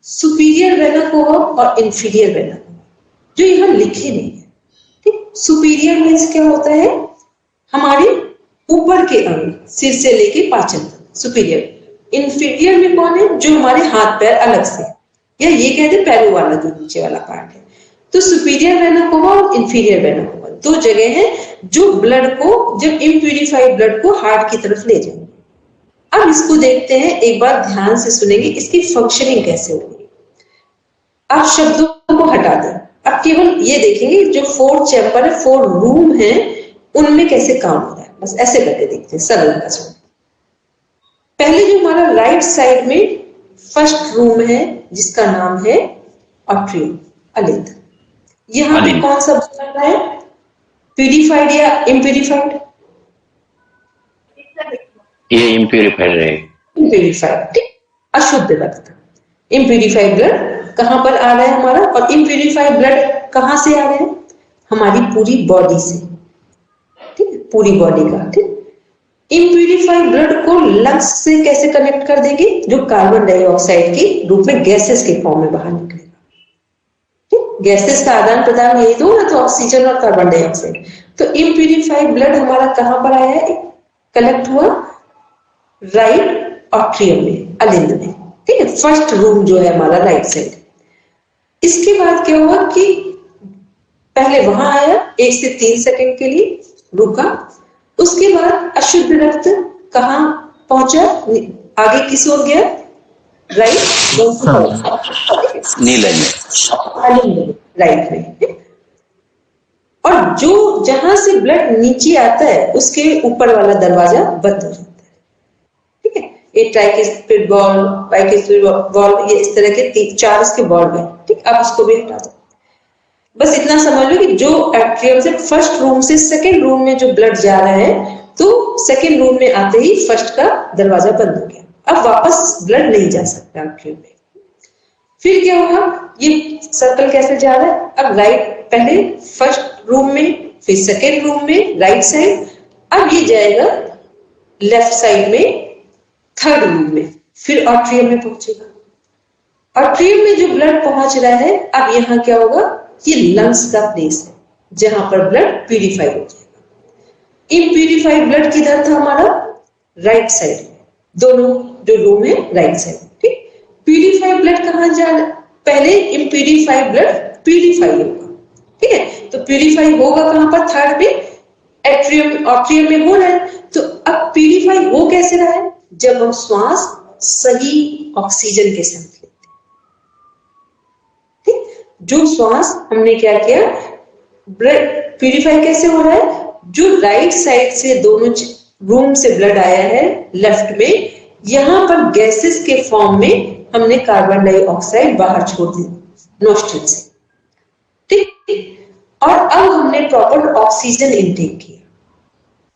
सुपीरियर वेना कोवा और इंफीरियर वेना कोवा, जो यहाँ लिखे नहीं है। ठीक, सुपीरियर मीन्स क्या होता है? हमारे ऊपर के अंग, सिर से लेके पाचन तक, सुपीरियर। इंफीरियर में कौन है? जो हमारे हाथ पैर अलग से, या ये कहते हैं पैरों वाला जो नीचे वाला पार्ट है। तो सुपीरियर वेना कोवा और इंफीरियर वेना कोवा 2 जगह है जो ब्लड को, जब इम्प्यूरिफाइड ब्लड को हार्ट की तरफ ले जाएंगे। अब इसको देखते हैं, एक बार ध्यान से सुनेंगे इसकी फंक्शनिंग कैसे होगी। आप शब्दों को हटा दें, अब केवल ये देखेंगे जो 4 चैम्बर है, 4 रूम है, उनमें कैसे काम हो रहा है। बस ऐसे करके देखते हैं सरल भाषा में। पहले जो हमारा राइट साइड में फर्स्ट रूम है, जिसका नाम है आर्ट्रियम, अलिंद। यहाँ पे कौन सा बन रहा है? प्यूरिफाइड या इम्प्यूरिफाइड?
ये इम्प्यूरिफाइड रहेगा।
इम्प्यूरिफाइड, ठीक, अशुद्ध रक्त। इम्प्यूरिफाइड ब्लड कहां पर आ रहा है हमारा? और इम्प्यूरिफाइड ब्लड कहां से आ रहे हैं? हमारी पूरी बॉडी से, ठीक, पूरी बॉडी का। ठीक, इम्प्यूरिफाइड ब्लड को लंग्स से कैसे कनेक्ट कर देंगे? जो कार्बन डाइऑक्साइड के रूप में गैसेस के फॉर्म में बाहर निकलेगा। ठीक, गैसेस का आदान प्रदान यही तो ना, तो ऑक्सीजन और कार्बन डाइऑक्साइड। तो इम्प्यूरिफाइड ब्लड हमारा कहां पर आया है? कलेक्ट हुआ राइट आर्ट्रियम में, अलिंद में। ठीक है, फर्स्ट रूम जो है हमारा राइट साइड। इसके बाद क्या हुआ कि पहले वहां आया, 1 से 3 सेकंड के लिए रुका, उसके बाद अशुद्ध रक्त कहां पहुंचा? आगे किस ओर गया? राइट,
नीले में,
राइट में। और जो जहां से ब्लड नीचे आता है, उसके ऊपर वाला दरवाजा बंद हो जाता है। ठीक है, ये ट्राइकिस्पिड वॉल्व, बाइकिस्पिड वॉल्व, ये इस तरह के 4 इसके वॉल्व है। ठीक, अब इसको भी हटा दो। बस इतना समझ लो कि जो एट्रियम से फर्स्ट रूम से सेकंड रूम में जो ब्लड जा रहा है, तो सेकंड रूम में आते ही फर्स्ट का दरवाजा बंद हो गया। अब वापस ब्लड नहीं जा सकता एट्रियम में। फिर क्या होगा, ये सर्कल कैसे जा रहा है, अब राइट, पहले फर्स्ट रूम में, फिर सेकेंड रूम में राइट साइड, अब ये जाएगा लेफ्ट साइड में थर्ड रूम में, फिर आर्ट्रियम में पहुंचेगा। आर्ट्रियम में जो ब्लड पहुंच रहा है, अब यहाँ क्या होगा, ये लंग्स का प्लेस है जहां पर ब्लड प्यूरिफाई हो जाएगा। इम्प्यूरिफाइड ब्लड किधर था हमारा, राइट साइड में, दोनों जो रूम है राइट साइड, ठीक। प्यूरिफाइड ब्लड कहाँ जा रहा है, पहले इम्प्यूरिफाइड ब्लड प्यूरिफाई होगा, ठीक है। तो प्यूरिफाई होगा कहां पर, थर्ड में, एट्रियम आर्ट्रियम में हो रहा है। तो अब प्यूरिफाई हो कैसे रहा है, जब हम श्वास सही ऑक्सीजन के साथ लेते हैं, ठीक। जो श्वास हमने क्या किया, ब्लड प्यूरिफाई कैसे हो रहा है, जो राइट साइड से दोनों रूम से ब्लड आया है लेफ्ट में, यहां पर गैसेस के फॉर्म में हमने कार्बन डाइऑक्साइड बाहर छोड़ दी नोस्ट्रिल से, ठीक। और अब हमने प्रॉपर ऑक्सीजन इनटेक किया।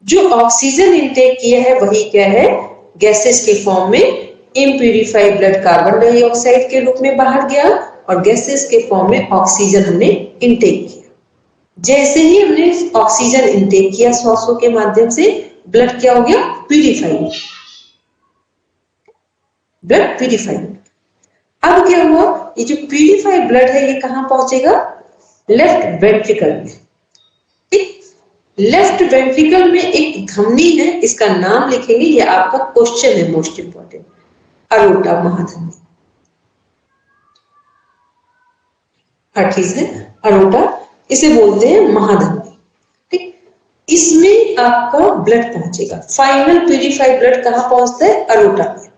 जो ऑक्सीजन इनटेक किया है वही क्या है, गैसेस के फॉर्म में इम्प्यूरिफाइड ब्लड कार्बन डाइऑक्साइड के रूप में बाहर गया, और गैसेस के फॉर्म में ऑक्सीजन हमने इनटेक किया। जैसे ही हमने ऑक्सीजन इनटेक किया श्वासों के माध्यम से, ब्लड क्या हो गया, प्यूरिफाइड, ब्लड प्यूरिफाइड। अब क्या हुआ, ये जो प्यूरिफाइड ब्लड है ये कहां पहुंचेगा, लेफ्ट वेंट्रिकल में, ठीक। लेफ्ट वेंट्रिकल में एक धमनी है, इसका नाम लिखेंगे, ये आपका क्वेश्चन है मोस्ट इंपॉर्टेंट, अरोटा महाधमनी, है अरोटा, इसे बोलते हैं महाधमनी, ठीक। इसमें आपका ब्लड पहुंचेगा, फाइनल प्यूरिफाइड ब्लड कहां पहुंचता है, अरोटा में।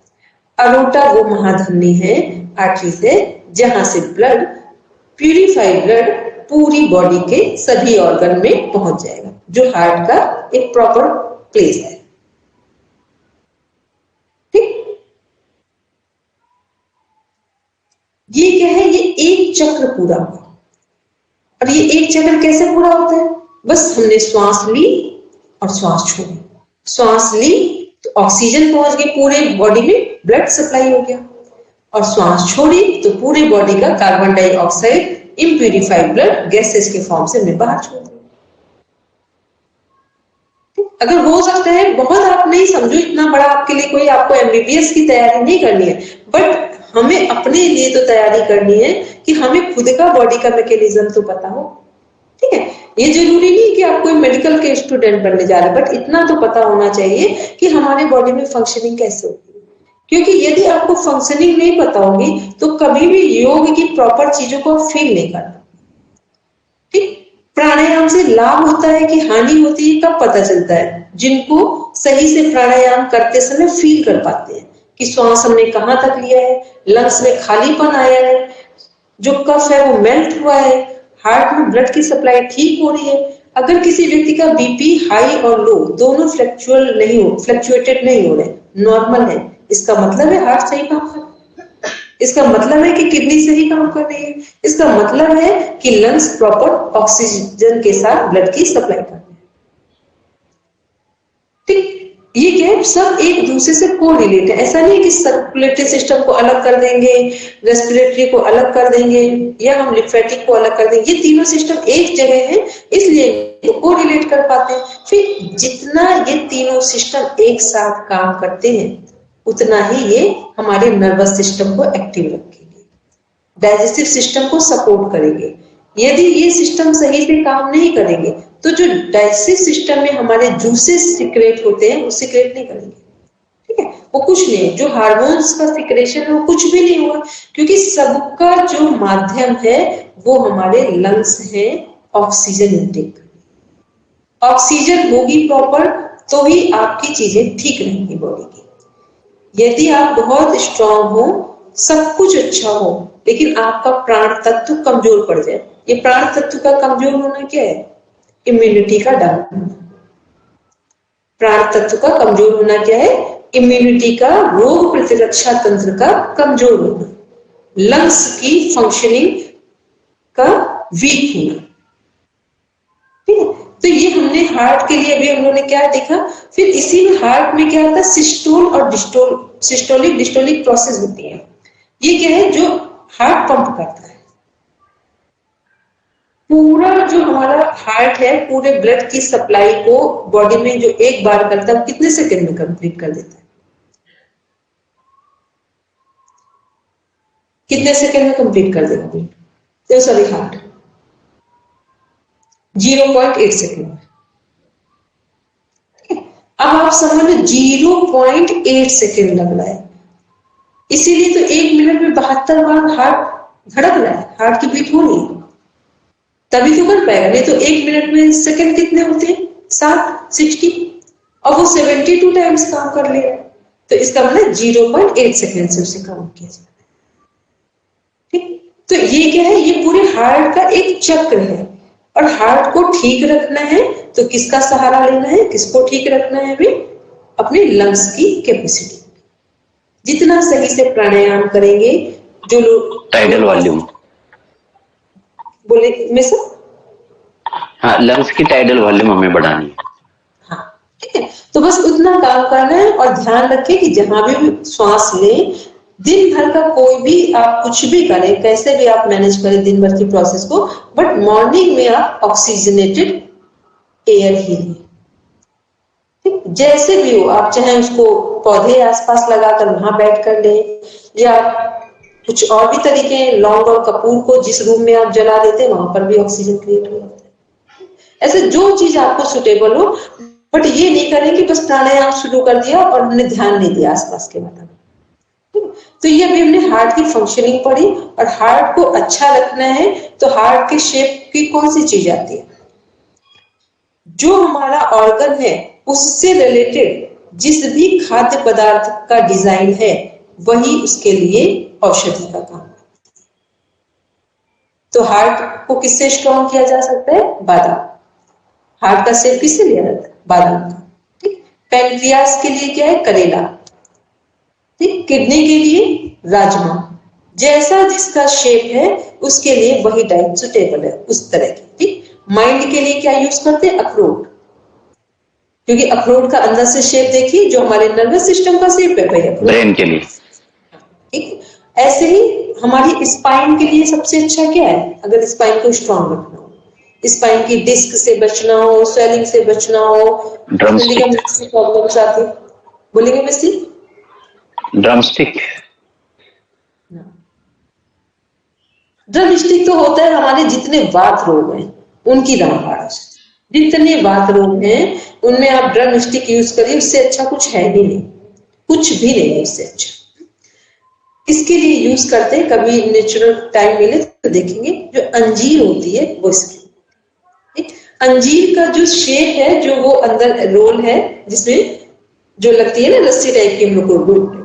अरोटा वो महाधमनी है, आर्टरीज है, जहां से ब्लड, प्यूरिफाइड ब्लड पूरी बॉडी के सभी ऑर्गन में पहुंच जाएगा, जो हार्ट का एक प्रॉपर प्लेस है, ठीक। ये क्या है, ये एक चक्र पूरा हुआ। और ये एक चक्र कैसे पूरा होता है, बस हमने श्वास ली और श्वास छोड़ी, श्वास ली तो ऑक्सीजन पहुंच गई पूरे बॉडी में, ब्लड सप्लाई हो गया, और श्वास छोड़ी तो पूरी बॉडी का कार्बन डाइऑक्साइड इम्प्यूरिफाइड ब्लड गैसेस के फॉर्म से हमने बाहर छोड़ दिया। अगर हो सकता है बहुत आप नहीं समझो, इतना बड़ा आपके लिए कोई, आपको एमबीबीएस की तैयारी नहीं करनी है, बट हमें अपने लिए तो तैयारी करनी है कि हमें खुद का बॉडी का मैकेनिज्म तो पता हो, ठीक है। ये जरूरी नहीं कि आप कोई मेडिकल के स्टूडेंट बनने जा रहे हैं, बट इतना तो पता होना चाहिए कि हमारे बॉडी में फंक्शनिंग कैसे होती है, क्योंकि यदि आपको फंक्शनिंग नहीं पता होगी तो कभी भी योग की प्रॉपर चीजों को फील नहीं करना, ठीक। प्राणायाम से लाभ होता है कि हानि होती है, कब पता चलता है, जिनको सही से प्राणायाम करते समय फील कर पाते हैं कि श्वास हमने कहां तक लिया है, लंग्स में खालीपन आया है, जो कफ है वो मेल्ट हुआ है, हार्ट में ब्लड की सप्लाई ठीक हो रही है। अगर किसी व्यक्ति का बीपी हाई और लो दोनों फ्लक्चुएटेड नहीं हो रहे, नॉर्मल है, इसका मतलब है हार्ट सही काम कर रहा है, इसका मतलब है कि किडनी सही काम कर रही है, इसका मतलब है कि लंग्स प्रॉपर ऑक्सीजन के साथ ब्लड की सप्लाई कर रहे हैं, ठीक। ये क्या है, सब एक दूसरे से कोरिलेट है। ऐसा नहीं कि सर्कुलेटरी सिस्टम को अलग कर देंगे, रेस्पिरेटरी को अलग कर देंगे, या हम लिम्फेटिक को अलग कर देंगे, ये तीनों सिस्टम एक जगह है इसलिए कोरिलेट कर पाते हैं। फिर जितना ये तीनों सिस्टम एक साथ काम करते हैं उतना ही ये हमारे नर्वस सिस्टम को एक्टिव रखेंगे, डाइजेस्टिव सिस्टम को सपोर्ट करेंगे। यदि ये सिस्टम सही से काम नहीं करेंगे तो जो डाइजेस्टिव सिस्टम में हमारे जूसेस सिक्रेट होते हैं वो सिक्रेट नहीं करेंगे, ठीक है, वो कुछ नहीं है, जो हार्मोन्स का सिक्रेशन है वो कुछ भी नहीं हुआ, क्योंकि सबका जो माध्यम है वो हमारे लंग्स है ऑक्सीजन इनटेक। ऑक्सीजन होगी प्रॉपर तो ही आपकी चीजें ठीक रहेंगी बॉडी की। यदि आप बहुत स्ट्रांग हो, सब कुछ अच्छा हो, लेकिन आपका प्राण तत्व कमजोर पड़ जाए, ये प्राण तत्व का कमजोर होना क्या है, इम्यूनिटी का डाउन होना। प्राण तत्व का कमजोर होना क्या है, इम्यूनिटी का, रोग प्रतिरक्षा तंत्र का कमजोर होना, लंग्स की फंक्शनिंग का वीक होना, ठीक है। तो ये हमने हार्ट के लिए अभी हम लोगों ने क्या देखा। फिर इसी में हार्ट में क्या होता है, सिस्टोल और डिस्टोल, सिस्टोलिक डिस्टोलिक प्रोसेस होती है। ये क्या है, जो हार्ट पंप करता है। पूरा जो हमारा हार्ट है पूरे ब्लड की सप्लाई को बॉडी में जो एक बार करता है कितने सेकंड में कंप्लीट कर देता है? कितने सेकंड में कंप्लीट कर देगा ब्लड? सॉरी हार्ट 0.8 सेकंड में। अब आप समझ 0.8 सेकंड लग रहा है, इसीलिए तो 1 मिनट में 72 बार हार्ट धड़क रहा है, हार्ट की बीट हो रही है, तभी तो कर पाएगा। नहीं तो 1 मिनट में सेकंड कितने होते हैं? 60 और वो 72 टाइम्स काम कर ले रहा है, तो इसका मतलब 0.8 सेकंड से उसे काम किया जाता है। ठीक, तो ये क्या है? ये पूरे हार्ट का एक चक्र है, और हार्ट को ठीक रखना है तो किसका सहारा लेना है? किसको ठीक रखना है? हमें अपने लंग्स की कैपेसिटी। जितना सही से प्राणायाम करेंगे, जो लोग
टाइडल वॉल्यूम
बोले में से,
हाँ, लंग्स की टाइडल वॉल्यूम हमें बढ़ानी है।
हाँ, ठीक है, तो बस उतना काम करना है। और ध्यान रखें कि जहां भी श्वास लें, दिन भर का कोई भी आप कुछ भी करें, कैसे भी आप मैनेज करें दिन भर की प्रोसेस को, बट मॉर्निंग में आप ऑक्सीजनेटेड एयर ही लें। ठीक, जैसे भी हो, आप चाहे उसको पौधे आसपास लगाकर वहां बैठ कर लें, या कुछ और भी तरीके हैं। लौंग और कपूर को जिस रूम में आप जला देते हैं वहां पर भी ऑक्सीजन क्रिएट हो जाता है। ऐसे जो चीज आपको सुटेबल हो, बट ये नहीं करें कि बस प्राणायाम शुरू कर दिया और हमने ध्यान नहीं दिया आसपास के वातावरण। तो ये अभी हमने हार्ट की फंक्शनिंग पढ़ी, और हार्ट को अच्छा रखना है तो हार्ट के शेप की कौन सी चीज आती है? जो हमारा ऑर्गन है उससे रिलेटेड जिस भी खाद्य पदार्थ का डिजाइन है वही उसके लिए औषधि का काम है। तो हार्ट को किससे स्ट्रॉन्ग किया जा सकता है? बादाम। हार्ट का शेप किससे लिया जाता है? बादाम का। ठीक, पैनक्रियास के लिए क्या है? करेला। ठीक, किडनी के लिए राजमा। जैसा जिसका शेप है उसके लिए वही डाइट सुटेबल है, उस तरह की। ठीक, माइंड के लिए क्या यूज करते हैं? अखरोट, क्योंकि अखरोट का अंदर से शेप देखिए, जो हमारे नर्वस सिस्टम का शेप है भाई,
ब्रेन के लिए।
ठीक, ऐसे ही हमारी स्पाइन के लिए सबसे अच्छा क्या है? अगर स्पाइन को स्ट्रॉन्ग रखना हो, स्पाइन की डिस्क से बचना हो, स्वेलिंग से बचना हो, प्रॉब्लम्स आती, बोलेंगे वैसे
ड्रमस्टिक।
ड्रमस्टिक तो होता है हमारे जितने वात रोग हैं उनकी रामबाण। जितने वात रोग हैं उनमें आप ड्रमस्टिक यूज करिए, उससे अच्छा कुछ है भी नहीं, कुछ भी नहीं है उससे अच्छा। इसके लिए यूज करते हैं, कभी नेचुरल टाइम मिले तो देखेंगे, जो अंजीर होती है वो इसकी। अंजीर का जो शेप है, जो वो अंदर रोल है जिसमें जो लगती है ना रस्सी टाइप की, हम लोग को रोल,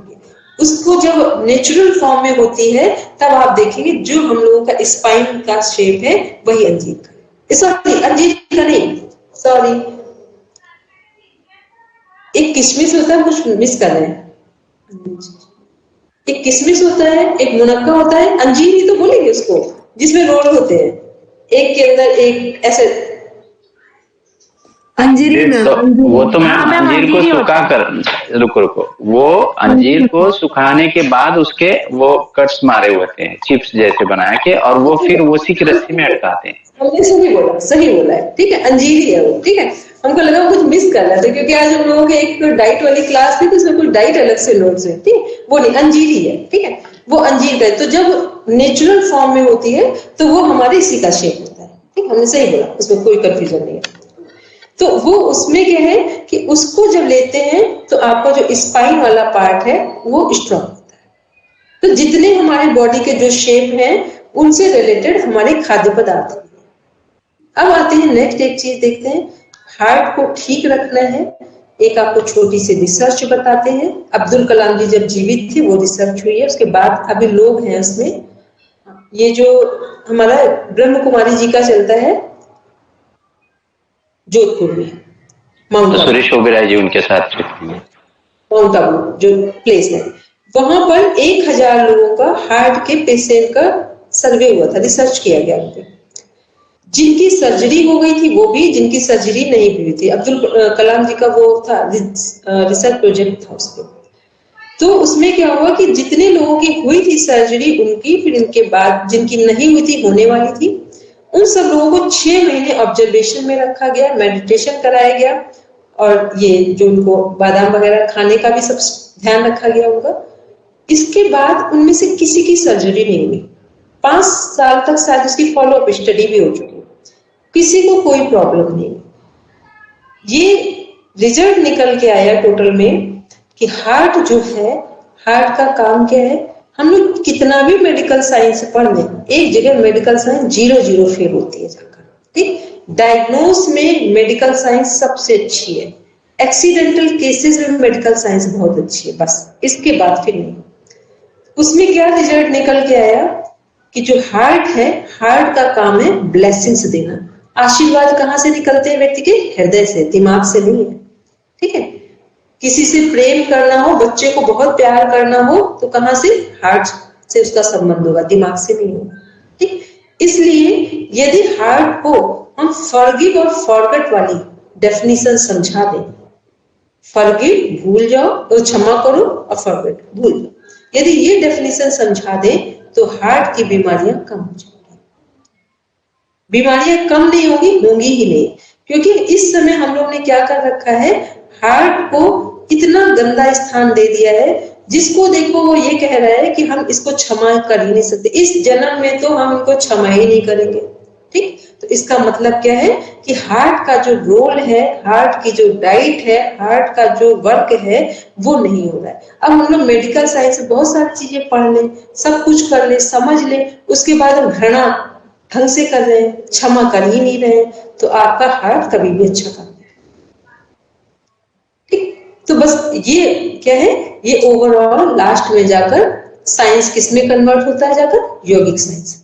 उसको जब नेचुरल फॉर्म में होती है तब आप देखेंगे जो हम लोगों का स्पाइन का शेप है वही अंजीर का। सॉरी, अंजीर का नहीं, सॉरी, एक किशमिश होता है, कुछ मिस कर रहे हैं। एक किशमिश होता है, एक मुनक्का होता है, अंजीर ही तो बोलेंगे उसको, जिसमें रोल होते हैं, एक के अंदर एक ऐसे।
अंजीरी ना,
वो तो मैम अंजीर को सुखा कर, रुको, वो अंजीर को सुखाने के बाद उसके वो कट्स मारे होते हैं, चिप्स जैसे बना के, और वो फिर उसी की रस्सी में अटकाते हैं।
हमने सही बोला है, ठीक है, अंजीरी है वो। ठीक है, हमको लगा कुछ मिस कर रहा था, क्योंकि आज हम लोगों के एक डाइट वाली क्लास थी तो उसमें कुछ डाइट अलग से नोट्स है। ठीक, वो नहीं, अंजीरी है। ठीक है, वो अंजीर का है, तो जब नेचुरल फॉर्म में होती है तो वो हमारे इसी का शेप होता है। ठीक, हमने सही बोला, उसमें कोई कंफ्यूजन नहीं है। तो वो उसमें क्या है कि उसको जब लेते हैं तो आपका जो स्पाइन वाला पार्ट है वो स्ट्रॉन्ग होता है। तो जितने हमारे बॉडी के जो शेप हैं उनसे रिलेटेड हमारे खाद्य पदार्थ। अब आते हैं नेक्स्ट, एक चीज देखते हैं, हार्ट को ठीक रखना है। एक आपको छोटी सी रिसर्च बताते हैं, अब्दुल कलाम जी जब जीवित थे वो रिसर्च हुई है, उसके बाद अभी लोग हैं उसमें। ये जो हमारा ब्रह्म कुमारी जी का चलता है जोधपुर में, माउंट आबू,
सुरेश ओबेरॉय जी उनके साथ
माउंट आबू जो प्लेस है, वहां पर 1000 लोगों का हार्ट के पेशेंट का सर्वे हुआ था, रिसर्च किया गया उन पे। जिनकी सर्जरी हो गई थी वो भी, जिनकी सर्जरी नहीं हुई थी। अब्दुल कलाम जी का वो था रिसर्च प्रोजेक्ट था उसके। तो उसमें क्या हुआ कि जितने लोगों की हुई थी सर्जरी उनकी, फिर इनके बाद जिनकी नहीं हुई थी, होने वाली थी, उन सब लोगों को 6 महीने ऑब्जर्वेशन में रखा गया, मेडिटेशन कराया गया, और ये जो उनको बादाम वगैरह खाने का भी सब ध्यान रखा गया उनका। इसके बाद उनमें से किसी की सर्जरी नहीं हुई। 5 साल तक शायद उसकी फॉलोअप स्टडी भी हो चुकी, किसी को कोई प्रॉब्लम नहीं। ये रिजल्ट निकल के आया टोटल में कि हार्ट जो है, हार्ट का काम क्या है, हम लोग कितना भी मेडिकल साइंस पढ़ लें, एक जगह मेडिकल साइंस 0-0 फेल होती है जाकर। ठीक, डायग्नोस में मेडिकल साइंस सबसे अच्छी है, एक्सीडेंटल केसेस में मेडिकल साइंस बहुत अच्छी है, बस इसके बाद फिर नहीं। उसमें क्या रिजल्ट निकल के आया कि जो हार्ट है, हार्ट का काम है ब्लेसिंग्स देना। आशीर्वाद कहाँ से निकलते हैं व्यक्ति के? हृदय से, दिमाग से नहीं है। ठीक है, किसी से प्रेम करना हो, बच्चे को बहुत प्यार करना हो, तो कहाँ से? हार्ट से उसका संबंध होगा, दिमाग से नहीं होगा। ठीक, इसलिए यदि हार्ट को हम फॉरगिव और फॉरगेट वाली डेफिनेशन समझा दें, फॉरगिव भूल जाओ, तो क्षमा करो, और फॉरगेट भूल जाओ, यदि ये डेफिनेशन समझा दें तो हार्ट की बीमारियां कम हो जाएंगी। बीमारियां कम नहीं होंगी, होंगी ही नहीं, क्योंकि इस समय हम लोग ने क्या कर रखा है, हार्ट को इतना गंदा स्थान दे दिया है, जिसको देखो वो ये कह रहा है कि हम इसको क्षमा कर ही नहीं सकते, इस जन्म में तो हम इनको क्षमा ही नहीं करेंगे। ठीक, तो इसका मतलब क्या है कि हार्ट का जो रोल है, हार्ट की जो डाइट है, हार्ट का जो वर्क है, वो नहीं हो रहा है। अब हम लोग मेडिकल साइंस में बहुत सारी चीजें पढ़ लें, सब कुछ कर ले, समझ ले, उसके बाद हम घृणा ढंग से कर रहे हैं, क्षमा कर ही नहीं रहे, तो आपका हार्ट कभी भी अच्छा काम नहीं। ठीक, तो बस ये क्या है, ये ओवरऑल लास्ट में जाकर साइंस किस में कन्वर्ट होता है? जाकर योगिक साइंस,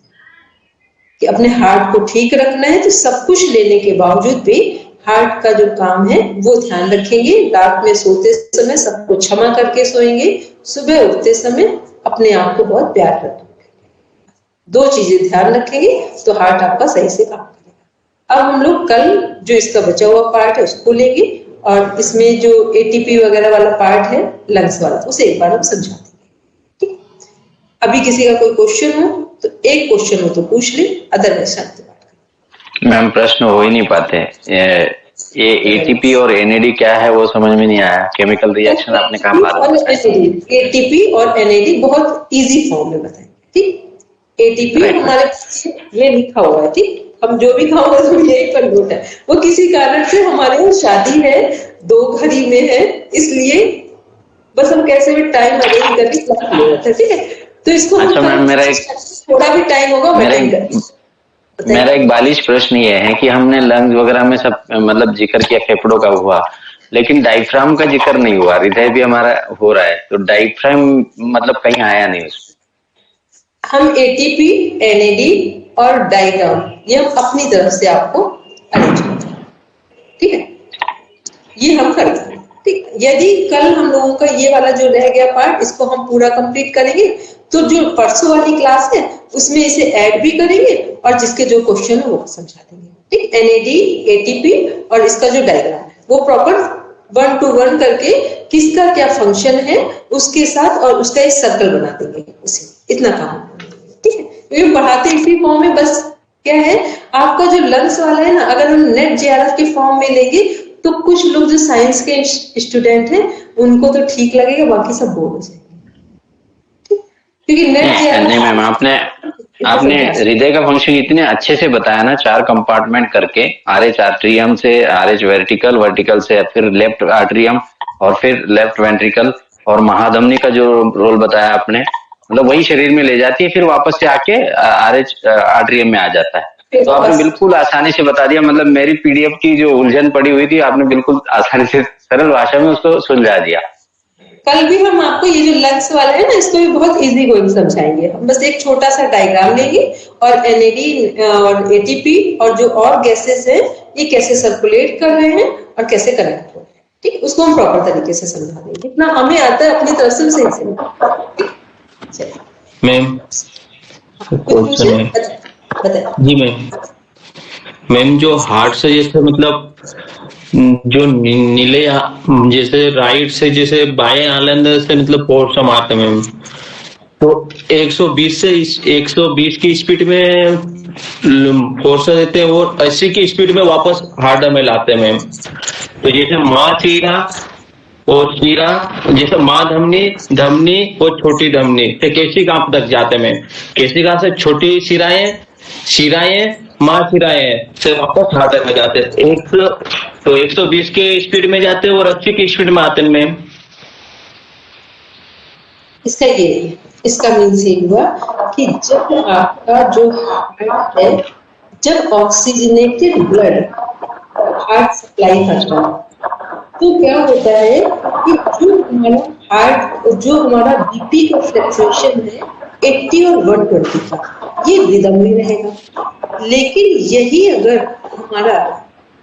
कि अपने हार्ट को ठीक रखना है, तो सब कुछ लेने के बावजूद भी हार्ट का जो काम है वो ध्यान रखेंगे। रात में सोते समय सबको क्षमा करके सोएंगे, सुबह उठते समय अपने आप को बहुत प्यार रखेंगे। 2 चीजें ध्यान रखेंगे तो हार्ट आपका सही से काम करेगा। अब हम लोग कल जो इसका बचा हुआ पार्ट है उसको लेंगे, और इसमें जो एटीपी वगैरह वाला पार्ट है, लंग्स वाला, उसे एक बार हम समझा देंगे। ठीक, अभी किसी का कोई क्वेश्चन हो तो एक क्वेश्चन हो तो पूछ ले, अदरवाइज शांति बात करें।
मैम प्रश्न हो ही नहीं पाते। ये एटीपी और एनएडी क्या है वो समझ में नहीं आया। केमिकल रिएक्शन आपने कहा
एटीपी और एनएडी बहुत इजी फॉर्म में बताएंगे। ठीक, एटीपी हमारे ये लिखा हुआ है। ठीक, हम जो भी खाओगे तो यही कन्वर्ट है, वो किसी कारण से हमारे यहाँ शादी है, 2 घड़ी में है, इसलिए बस हम कैसे भी टाइम अरेंज करके क्लास ले जाते हैं। ठीक है, तो इसको
अच्छा मैम, मेरा एक
थोड़ा भी टाइम होगा,
मेरा एक बालिश प्रश्न ये है कि हमने लंग्स वगैरह में सब मतलब जिक्र किया, फेफड़ों का हुआ, लेकिन डायफ्राम का जिक्र नहीं हुआ। हृदय भी हमारा हो रहा है, तो डायफ्राम मतलब कहीं आया नहीं उसमें।
हम एटीपी, एनएडी और डायग्राम ये हम अपनी तरफ से आपको अरेंज करते हैं। ठीक है, ये हम करते हैं। ठीक, यदि कल हम लोगों का ये वाला जो रह गया पार्ट, इसको हम पूरा कंप्लीट करेंगे, तो जो परसों वाली क्लास है उसमें इसे ऐड भी करेंगे, और जिसके जो क्वेश्चन है वो समझा देंगे। ठीक, एनएडी, एटीपी और इसका जो डायग्राम है वो प्रॉपर 1 to 1 करके किसका क्या फंक्शन है उसके साथ, और उसका एक सर्कल बना देंगे, उसे इतना काम। ठीक है, क्योंकि पढ़ाते इसी फॉर्म में, बस क्या है आपका जो लंग्स वाला है ना, अगर हम नेट जेआरएफ के फॉर्म में लेंगे तो कुछ लोग जो साइंस के स्टूडेंट हैं उनको तो ठीक लगेगा, बाकी सब बोर हो जाएंगे। क्योंकि नेट जेआरएफ
नहीं मैम, आपने हृदय का फंक्शन इतने अच्छे से बताया ना, 4 कंपार्टमेंट करके, RH आर्ट्रियम से, RH वर्टिकल, वर्टिकल से फिर लेफ्ट आर्ट्रियम, और फिर लेफ्ट वेंट्रिकल, और महाधमनी का जो रोल बताया आपने, मतलब वही शरीर में ले जाती है, फिर वापस से आके RH आर्ट्रियम में आ जाता है। तो आपने बिल्कुल आसानी से बता दिया, मतलब मेरी पीडीएफ की जो उलझन पड़ी हुई थी आपने बिल्कुल आसानी से सरल भाषा में उसको सुलझा दिया।
कल भी हम आपको ये जो लंग्स वाला है ना, इसको भी बहुत इजी गोइंग समझाएंगे। हम बस एक छोटा सा डायग्राम लेंगे, और एनएडी और एटीपी और जो और गैसेस हैं ये कैसे सर्कुलेट कर रहे हैं और कैसे कनेक्ट हो रहे हैं। ठीक, उसको हम प्रॉपर तरीके से समझा देंगे, इतना हमें आता है अपनी तरफ से सही।
मैम
बताए
जी मैम, मैम जो हार्ट से जैसे मतलब जो नीले जैसे राइट से जैसे बाएं आलंद से मतलब फोर्स हम आते हैं मैम, तो 120 से 120 की स्पीड में फोर्स देते हैं और 80 की स्पीड में वापस हार्ट में लाते हैं मैम। तो जैसे माँ चीरा और चीरा, जैसे माँ धमनी धमनी और छोटी धमनी से केशिका तक जाते हैं मैम। केशिका से छोटी शिराएं शिराएं माँ शिराएं से वापस हार्ट में जाते हैं। तो 120 के स्पीड में जाते हैं और 80 की स्पीड में आते हैं मैम।
इसका ये इसका मीन्स ये हुआ कि जब आपका जो हार्ट है, जब ऑक्सीजनेटेड ब्लड हार्ट सप्लाई करता है, तो क्या होता है कि जो हमारा हार्ट, जो हमारा बीपी का फ्लक्चुएशन है 80 और 120 का, ये रिदम में रहेगा। लेकिन यही अगर हमारा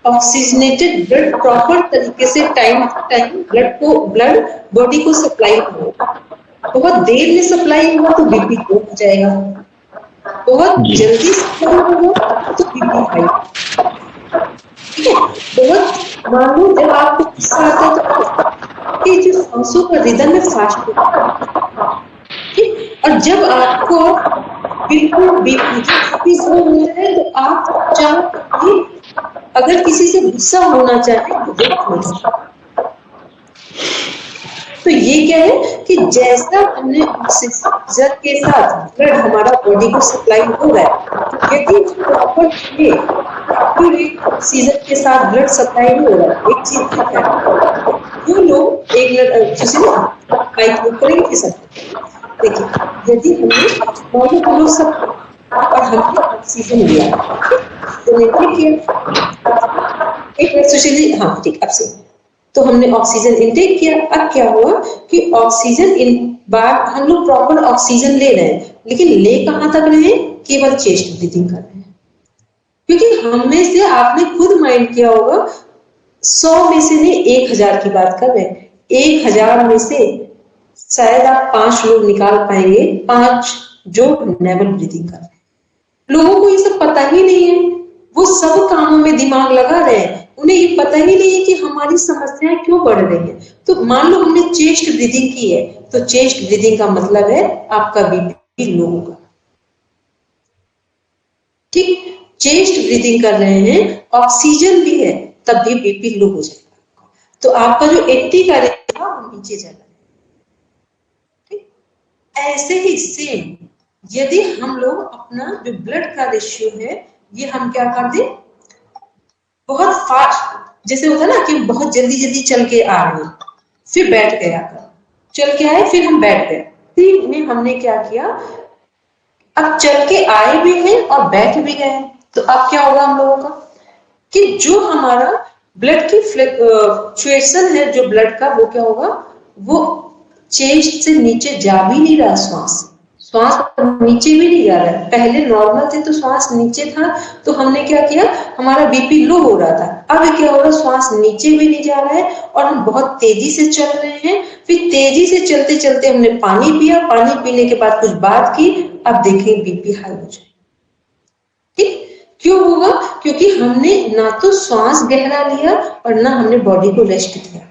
ऑक्सीजनेटेड ब्लड प्रॉपर तरीके से टाइम टाइम ब्लड बॉडी को सप्लाई हो, बहुत देर में सप्लाई हुआ तो बीपी लो हो जाएगा, बहुत जल्दी सप्लाई होगा तो बीपी हाई। ठीक है, बहुत मान लो जब आपको गुस्सा आता है तो ये जो सांसों का रिदम है फास्ट होता है। ठीक, और जब आपको बिल्कुल बीपी स्लो होता है तो आप चाहो अगर किसी से गुस्सा होना चाहे तो रोक नहीं सकते। तो ये क्या है कि जैसा हमने ऑक्सीजन के साथ ब्लड हमारा बॉडी को सप्लाई हो रहा है, यदि प्रॉपर ऑक्सीजन के साथ ब्लड सप्लाई नहीं हो रहा है, एक चीज क्या है, जो लोग एक करेंगे सब देखिए, यदि हमने बॉडी को सब और हमने ऑक्सीजन लिया तो एक सुशील, हाँ ठीक, अब से तो हमने ऑक्सीजन इनटेक किया। अब क्या हुआ कि ऑक्सीजन बार हम लोग प्रॉपर ऑक्सीजन ले रहे हैं, लेकिन ले कहां तक रहे हैं, केवल चेस्ट ब्रीथिंग कर रहे हैं। क्योंकि हमने से आपने खुद माइंड किया होगा 100 में से नहीं 1000 की बात कर रहे हैं, 1000 में से शायद आप 5 लोग निकाल पाएंगे, 5 जो नेवल ब्रीथिंग कर रहे हैं। लोगों को ये सब पता ही नहीं है, वो सब कामों में दिमाग लगा रहे हैं, उन्हें ये पता ही नहीं है कि हमारी समस्याएं क्यों बढ़ रही हैं। तो मान लो हमने चेस्ट ब्रीदिंग की है, तो चेस्ट ब्रीदिंग का मतलब है आपका बीपी लो होगा। ठीक, चेस्ट ब्रीदिंग कर रहे हैं, ऑक्सीजन भी है, तब भी बीपी लो हो जाएगा। तो आपका जो 80 का रेट था वो नीचे चला है। ठीक, ऐसे ही सेम यदि हम लोग अपना जो ब्लड का रेशियो है ये हम क्या कर दें, बहुत फास्ट, जैसे होता है ना कि बहुत जल्दी जल्दी चल के आ रहे हैं, फिर बैठ गया, चल के आए फिर हम बैठ गए, फिर में हमने क्या किया, अब चल के आए भी हैं और बैठ भी गए, तो अब क्या होगा हम लोगों का कि जो हमारा ब्लड की फ्लक्चुएशन है जो ब्लड का, वो क्या होगा, वो चेस्ट से नीचे जा भी नहीं रहा, श्वास नीचे भी नहीं जा रहा है। पहले नॉर्मल थे तो श्वास नीचे था, तो हमने क्या किया, हमारा बीपी लो हो रहा था। अब क्या हो रहा है, श्वास नीचे भी नहीं जा रहा है और हम बहुत तेजी से चल रहे हैं। फिर तेजी से चलते चलते हमने पानी पिया, पानी पीने के बाद कुछ बात की, अब देखें बीपी हाई हो जाए। ठीक, क्यों होगा, क्योंकि हमने ना तो श्वास गहरा लिया और ना हमने बॉडी को रेस्ट दिया।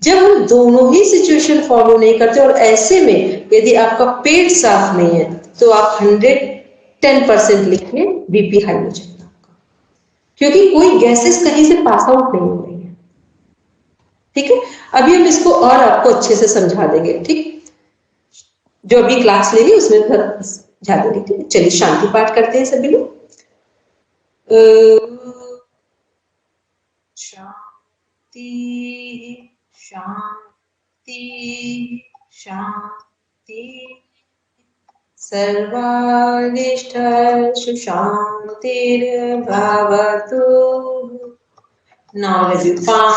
जब हम दोनों ही सिचुएशन फॉलो नहीं करते, और ऐसे में यदि आपका पेट साफ नहीं है तो आप 110% लिखें, बीपी हाई हो जाएगा आपका, क्योंकि कोई गैसेस कहीं से पास आउट नहीं हो रही है। ठीक है, अभी हम इसको और आपको अच्छे से समझा देंगे। ठीक, जो अभी क्लास लेंगे उसमें समझा देंगे। ठीक है, चलिए शांति पाठ करते हैं सभी लोग। शांति शांति शांति, सर्वारिष्टं शांतिर्भवतु। Now let you palm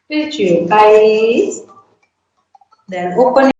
with your eyes, then open